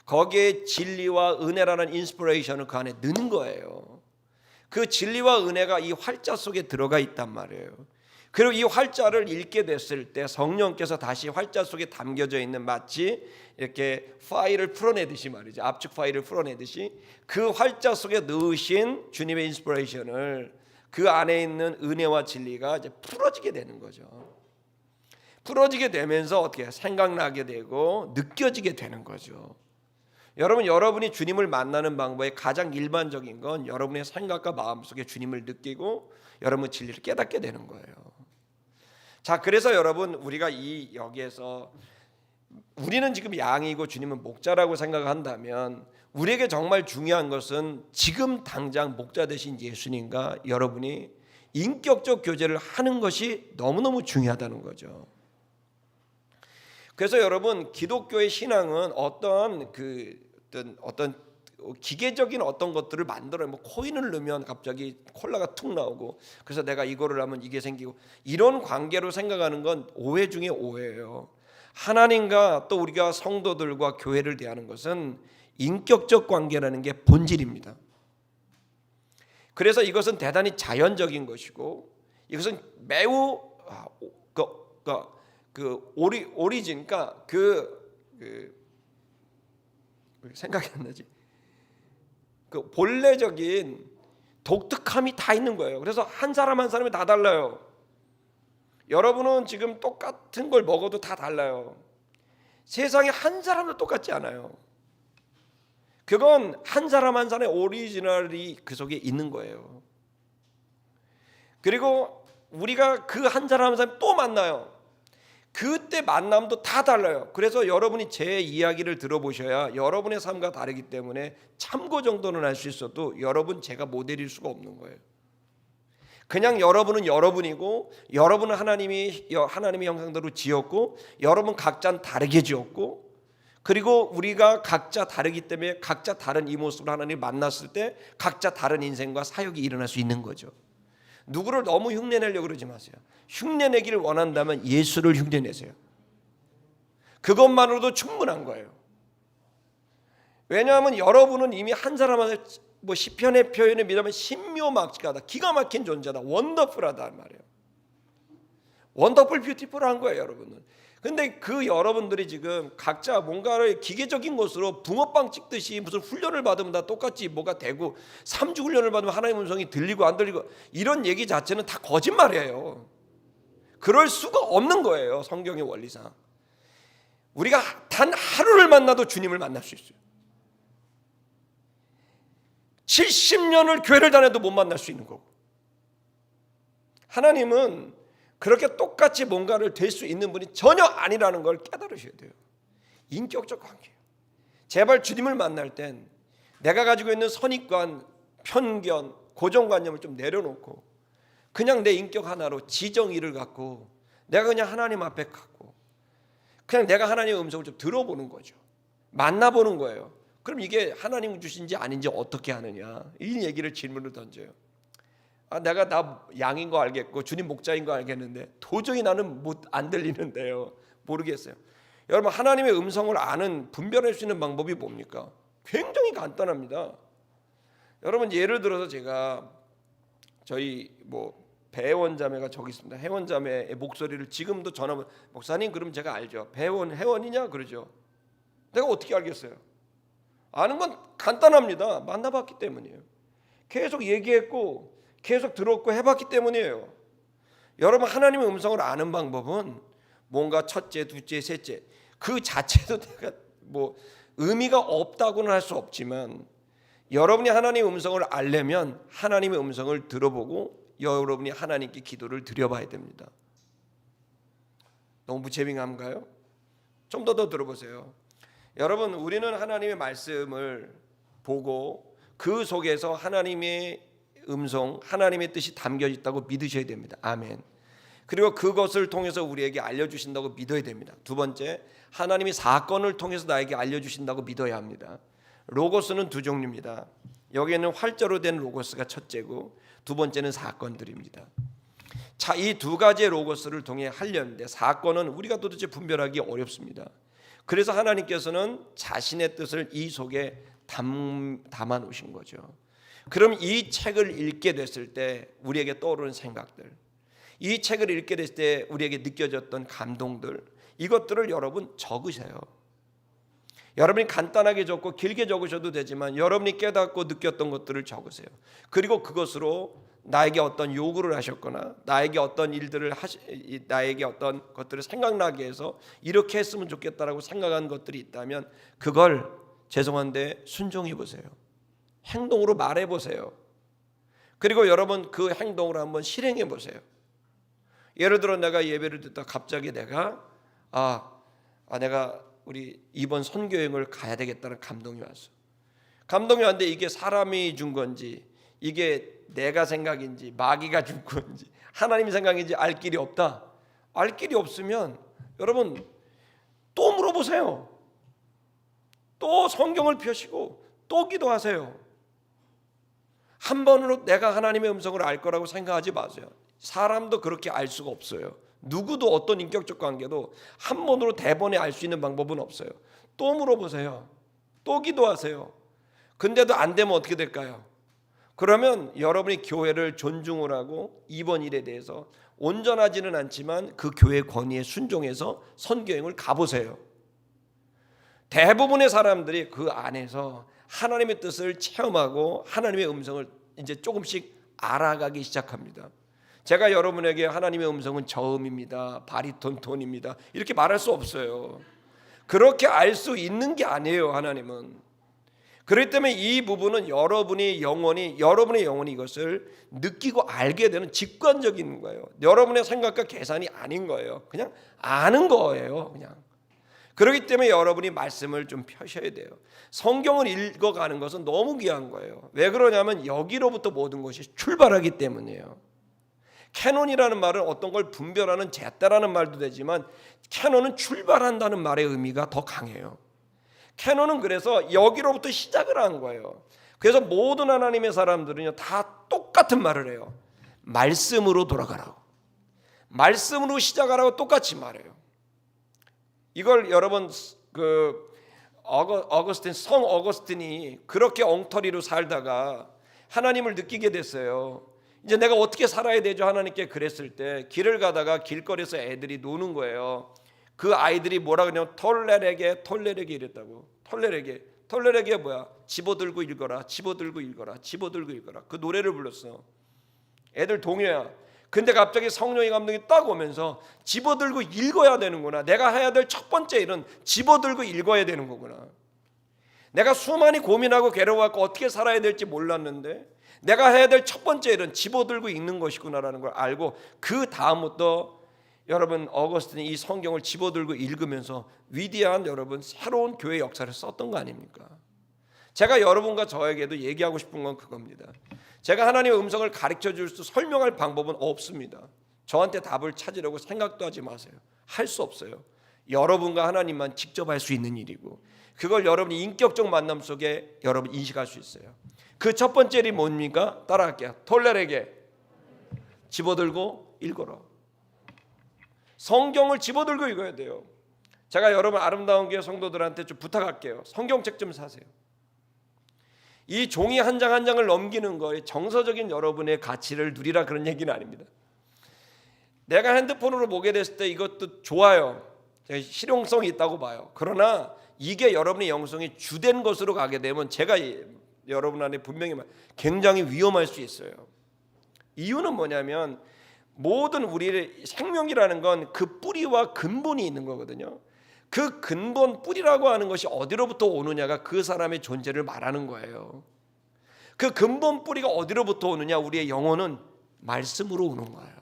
거기에 진리와 은혜라는 인스피레이션을 그 안에 넣는 거예요. 그 진리와 은혜가 이 활자 속에 들어가 있단 말이에요. 그리고 이 활자를 읽게 됐을 때 성령께서 다시 활자 속에 담겨져 있는 마치 이렇게 파일을 풀어내듯이 말이죠. 압축 파일을 풀어내듯이 그 활자 속에 넣으신 주님의 인스피레이션을 그 안에 있는 은혜와 진리가 이제 풀어지게 되는 거죠. 풀어지게 되면서 어떻게 생각나게 되고 느껴지게 되는 거죠. 여러분이 주님을 만나는 방법의 가장 일반적인 건 여러분의 생각과 마음속에 주님을 느끼고 여러분 진리를 깨닫게 되는 거예요. 자, 그래서 여러분 우리가 여기에서 우리는 지금 양이고 주님은 목자라고 생각한다면 우리에게 정말 중요한 것은 지금 당장 목자 되신 예수님과 여러분이 인격적 교제를 하는 것이 너무너무 중요하다는 거죠. 그래서 여러분 기독교의 신앙은 어떤 기계적인 어떤 것들을 만들어요. 뭐 코인을 넣으면 갑자기 콜라가 툭 나오고 그래서 내가 이거를 하면 이게 생기고 이런 관계로 생각하는 건 오해 중에 오해예요. 하나님과 또 우리가 성도들과 교회를 대하는 것은 인격적 관계라는 게 본질입니다. 그래서 이것은 대단히 자연적인 것이고 이것은 매우 오리진가 생각이 안 나지. 그 본래적인 독특함이 다 있는 거예요. 그래서 한 사람 한 사람이 다 달라요. 여러분은 지금 똑같은 걸 먹어도 다 달라요. 세상에 한 사람도 똑같지 않아요. 그건 한 사람 한 사람의 오리지널이 그 속에 있는 거예요. 그리고 우리가 그 한 사람 한 사람 또 만나요. 그때 만남도 다 달라요. 그래서 여러분이 제 이야기를 들어보셔야 여러분의 삶과 다르기 때문에 참고 정도는 할 수 있어도 여러분 제가 모델일 수가 없는 거예요. 그냥 여러분은 여러분이고 여러분은 하나님이 형상대로 지었고 여러분 각자는 다르게 지었고 그리고 우리가 각자 다르기 때문에 각자 다른 이 모습으로 하나님을 만났을 때 각자 다른 인생과 사역이 일어날 수 있는 거죠. 누구를 너무 흉내내려고 그러지 마세요. 흉내내기를 원한다면 예수를 흉내내세요. 그것만으로도 충분한 거예요. 왜냐하면 여러분은 이미 한 사람한테 시편의 표현에 믿으면 신묘막측하다, 기가 막힌 존재다, 원더풀하다 말이에요. 원더풀 뷰티풀한 거예요, 여러분은. 근데 그 여러분들이 지금 각자 뭔가를 기계적인 것으로 붕어빵 찍듯이 무슨 훈련을 받으면 다 똑같이 뭐가 되고 3주 훈련을 받으면 하나님의 음성이 들리고 안 들리고 이런 얘기 자체는 다 거짓말이에요. 그럴 수가 없는 거예요. 성경의 원리상. 우리가 단 하루를 만나도 주님을 만날 수 있어요. 70년을 교회를 다녀도 못 만날 수 있는 거고. 하나님은 그렇게 똑같이 뭔가를 될 수 있는 분이 전혀 아니라는 걸 깨달으셔야 돼요. 인격적 관계예요. 제발 주님을 만날 땐 내가 가지고 있는 선입관, 편견, 고정관념을 좀 내려놓고 그냥 내 인격 하나로 지정의를 갖고 내가 그냥 하나님 앞에 가고 그냥 내가 하나님의 음성을 좀 들어보는 거죠. 만나보는 거예요. 그럼 이게 하나님 주신지 아닌지 어떻게 하느냐, 이 얘기를 질문을 던져요. 내가 나 양인 거 알겠고 주님 목자인 거 알겠는데 도저히 나는 안 들리는데요. 모르겠어요. 여러분 하나님의 음성을 아는 분별할 수 있는 방법이 뭡니까? 굉장히 간단합니다. 여러분 예를 들어서 제가 저희 배원자매가 저기 있습니다. 혜원자매의 목소리를 지금도 전화하면 목사님 그럼 제가 알죠. 혜원이냐 그러죠. 내가 어떻게 알겠어요? 아는 건 간단합니다. 만나봤기 때문이에요. 계속 얘기했고 계속 들었고 해봤기 때문이에요. 여러분, 하나님의 음성을 아는 방법은 뭔가 첫째, 둘째, 셋째 그 자체도 내가 뭐 의미가 없다고는 할 수 없지만, 여러분이 하나님의 음성을 알려면 하나님의 음성을 들어보고 여러분이 하나님께 기도를 드려봐야 됩니다. 너무 무책임한가요? 좀 더 들어보세요. 여러분, 우리는 하나님의 말씀을 보고 그 속에서 하나님의 음성, 하나님의 뜻이 담겨 있다고 믿으셔야 됩니다. 아멘. 그리고 그것을 통해서 우리에게 알려주신다고 믿어야 됩니다. 두 번째, 하나님이 사건을 통해서 나에게 알려주신다고 믿어야 합니다. 로고스는 두 종류입니다. 여기에는 활자로 된 로고스가 첫째고, 두 번째는 사건들입니다. 자, 이 두 가지의 로고스를 통해 하려는데 사건은 우리가 도대체 분별하기 어렵습니다. 그래서 하나님께서는 자신의 뜻을 이 속에 담아 놓으신 거죠. 그럼 이 책을 읽게 됐을 때 우리에게 떠오르는 생각들, 이 책을 읽게 됐을 때 우리에게 느껴졌던 감동들, 이것들을 여러분 적으세요. 여러분이 간단하게 적고 길게 적으셔도 되지만 여러분이 깨닫고 느꼈던 것들을 적으세요. 그리고 그것으로 나에게 어떤 요구를 하셨거나 나에게 어떤 일들을 나에게 어떤 것들을 생각나게 해서 이렇게 했으면 좋겠다라고 생각한 것들이 있다면 그걸 죄송한데 순종해 보세요. 행동으로 말해 보세요. 그리고 여러분 그 행동을 한번 실행해 보세요. 예를 들어 내가 예배를 듣다 갑자기 내가 내가 우리 이번 선교여행을 가야 되겠다는 감동이 왔어. 감동이 왔는데 이게 사람이 준 건지 이게 내가 생각인지 마귀가 준 건지 하나님 생각인지 알 길이 없다. 알 길이 없으면 여러분 또 물어보세요. 또 성경을 펴시고 또 기도하세요. 한 번으로 내가 하나님의 음성을 알 거라고 생각하지 마세요. 사람도 그렇게 알 수가 없어요. 누구도 어떤 인격적 관계도 한 번으로 대번에 알 수 있는 방법은 없어요. 또 물어보세요. 또 기도하세요. 근데도 안 되면 어떻게 될까요? 그러면 여러분이 교회를 존중을 하고 이번 일에 대해서 온전하지는 않지만 그 교회 권위에 순종해서 선교여행을 가보세요. 대부분의 사람들이 그 안에서 하나님의 뜻을 체험하고 하나님의 음성을 이제 조금씩 알아가기 시작합니다. 제가 여러분에게 하나님의 음성은 저음입니다, 바리톤 톤입니다 이렇게 말할 수 없어요. 그렇게 알 수 있는 게 아니에요. 하나님은. 그렇기 때문에 이 부분은 여러분의 영혼이 이것을 느끼고 알게 되는 직관적인 거예요. 여러분의 생각과 계산이 아닌 거예요. 그냥 아는 거예요. 그냥. 그렇기 때문에 여러분이 말씀을 좀 펴셔야 돼요. 성경을 읽어가는 것은 너무 귀한 거예요. 왜 그러냐면 여기로부터 모든 것이 출발하기 때문이에요. 캐논이라는 말은 어떤 걸 분별하는 잣대라는 말도 되지만 캐논은 출발한다는 말의 의미가 더 강해요. 캐논은 그래서 여기로부터 시작을 한 거예요. 그래서 모든 하나님의 사람들은요 다 똑같은 말을 해요. 말씀으로 돌아가라고. 말씀으로 시작하라고 똑같이 말해요. 이걸 여러분 성 어거스틴이 그렇게 엉터리로 살다가 하나님을 느끼게 됐어요. 이제 내가 어떻게 살아야 되죠? 하나님께 그랬을 때 길을 가다가 길거리에서 애들이 노는 거예요. 그 아이들이 뭐라 그러냐면 톨레레게 이랬다고. 톨레레게 뭐야? 집어들고 읽어라. 그 노래를 불렀어. 애들 동요야. 근데 갑자기 성령의 감동이 딱 오면서 집어들고 읽어야 되는구나. 내가 해야 될 첫 번째 일은 집어들고 읽어야 되는 거구나. 내가 수많이 고민하고 괴로워하고 어떻게 살아야 될지 몰랐는데 내가 해야 될 첫 번째 일은 집어들고 읽는 것이구나라는 걸 알고 그 다음부터 여러분 어거스틴이 이 성경을 집어들고 읽으면서 위대한 여러분 새로운 교회 역사를 썼던 거 아닙니까? 제가 여러분과 저에게도 얘기하고 싶은 건 그겁니다. 제가 하나님의 음성을 가르쳐 줄 수 설명할 방법은 없습니다. 저한테 답을 찾으려고 생각도 하지 마세요. 할 수 없어요. 여러분과 하나님만 직접 할 수 있는 일이고 그걸 여러분이 인격적 만남 속에 여러분 인식할 수 있어요. 그 첫 번째 일이 뭡니까? 따라할게요. 톨레레게 집어들고 읽어라. 성경을 집어들고 읽어야 돼요. 제가 여러분 아름다운 교회 성도들한테 좀 부탁할게요. 성경책 좀 사세요. 이 종이 한 장 한 장을 넘기는 거에 정서적인 여러분의 가치를 누리라 그런 얘기는 아닙니다. 내가 핸드폰으로 보게 됐을 때 이것도 좋아요. 실용성이 있다고 봐요. 그러나 이게 여러분의 영성이 주된 것으로 가게 되면 제가 여러분 안에 분명히 굉장히 위험할 수 있어요. 이유는 뭐냐면 모든 우리의 생명이라는 건 그 뿌리와 근본이 있는 거거든요. 그 근본 뿌리라고 하는 것이 어디로부터 오느냐가 그 사람의 존재를 말하는 거예요. 그 근본 뿌리가 어디로부터 오느냐? 우리의 영혼은 말씀으로 오는 거예요.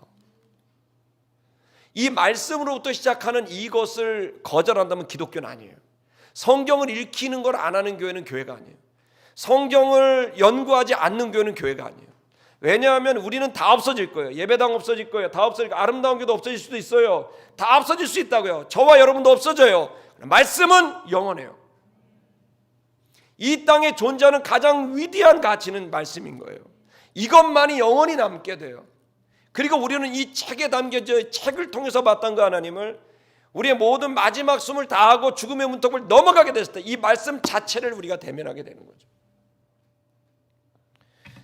이 말씀으로부터 시작하는 이것을 거절한다면 기독교는 아니에요. 성경을 읽히는 걸 안 하는 교회는 교회가 아니에요. 성경을 연구하지 않는 교회는 교회가 아니에요. 왜냐하면 우리는 다 없어질 거예요. 예배당 없어질 거예요. 다 없어질 거예요. 아름다운 교도 없어질 수도 있어요. 다 없어질 수 있다고요. 저와 여러분도 없어져요. 말씀은 영원해요. 이 땅에 존재하는 가장 위대한 가치는 말씀인 거예요. 이것만이 영원히 남게 돼요. 그리고 우리는 이 책에 담겨져 책을 통해서 봤던 그 하나님을 우리의 모든 마지막 숨을 다하고 죽음의 문턱을 넘어가게 됐을 때 이 말씀 자체를 우리가 대면하게 되는 거죠.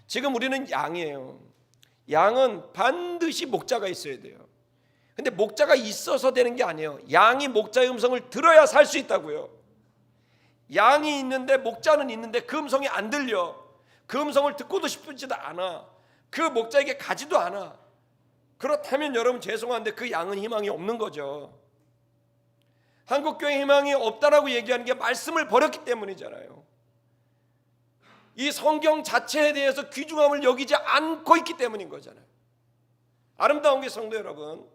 지금 우리는 양이에요. 양은 반드시 목자가 있어야 돼요. 근데 목자가 있어서 되는 게 아니에요. 양이 목자의 음성을 들어야 살 수 있다고요. 양이 있는데 목자는 있는데 그 음성이 안 들려. 그 음성을 듣고도 싶지도 않아. 그 목자에게 가지도 않아. 그렇다면 여러분 죄송한데 그 양은 희망이 없는 거죠. 한국교회 희망이 없다라고 얘기하는 게 말씀을 버렸기 때문이잖아요. 이 성경 자체에 대해서 귀중함을 여기지 않고 있기 때문인 거잖아요. 아름다운 게 성도 여러분,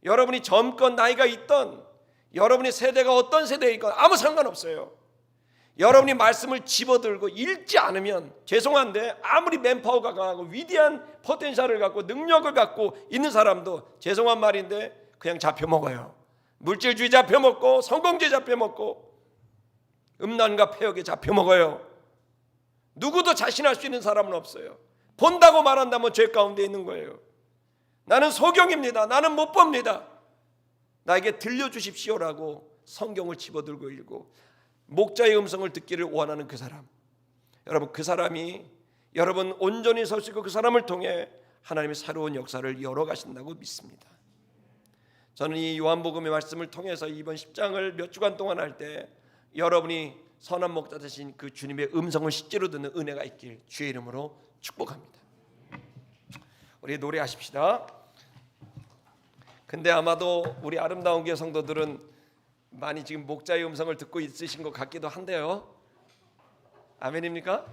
여러분이 젊건 나이가 있던 여러분의 세대가 어떤 세대이건 아무 상관없어요. 여러분이 말씀을 집어들고 읽지 않으면 죄송한데 아무리 맨파워가 강하고 위대한 포텐셜을 갖고 능력을 갖고 있는 사람도 죄송한 말인데 그냥 잡혀먹어요. 물질주의 잡혀먹고 성공주의 잡혀먹고 음란과 폐역에 잡혀먹어요. 누구도 자신할 수 있는 사람은 없어요. 본다고 말한다면 죄 가운데 있는 거예요. 나는 소경입니다. 나는 못 봅니다. 나에게 들려주십시오라고 성경을 집어들고 읽고 목자의 음성을 듣기를 원하는 그 사람, 여러분 그 사람이 여러분 온전히 설 수 있고 그 사람을 통해 하나님의 새로운 역사를 열어가신다고 믿습니다. 저는 이 요한복음의 말씀을 통해서 이번 10장을 몇 주간 동안 할 때 여러분이 선한 목자 되신 그 주님의 음성을 실제로 듣는 은혜가 있길 주의 이름으로 축복합니다. 우리 노래하십시다. 근데 아마도 우리 아름다운 교회 성도들은 많이 지금 목자의 음성을 듣고 있으신 것 같기도 한데요. 아멘입니까?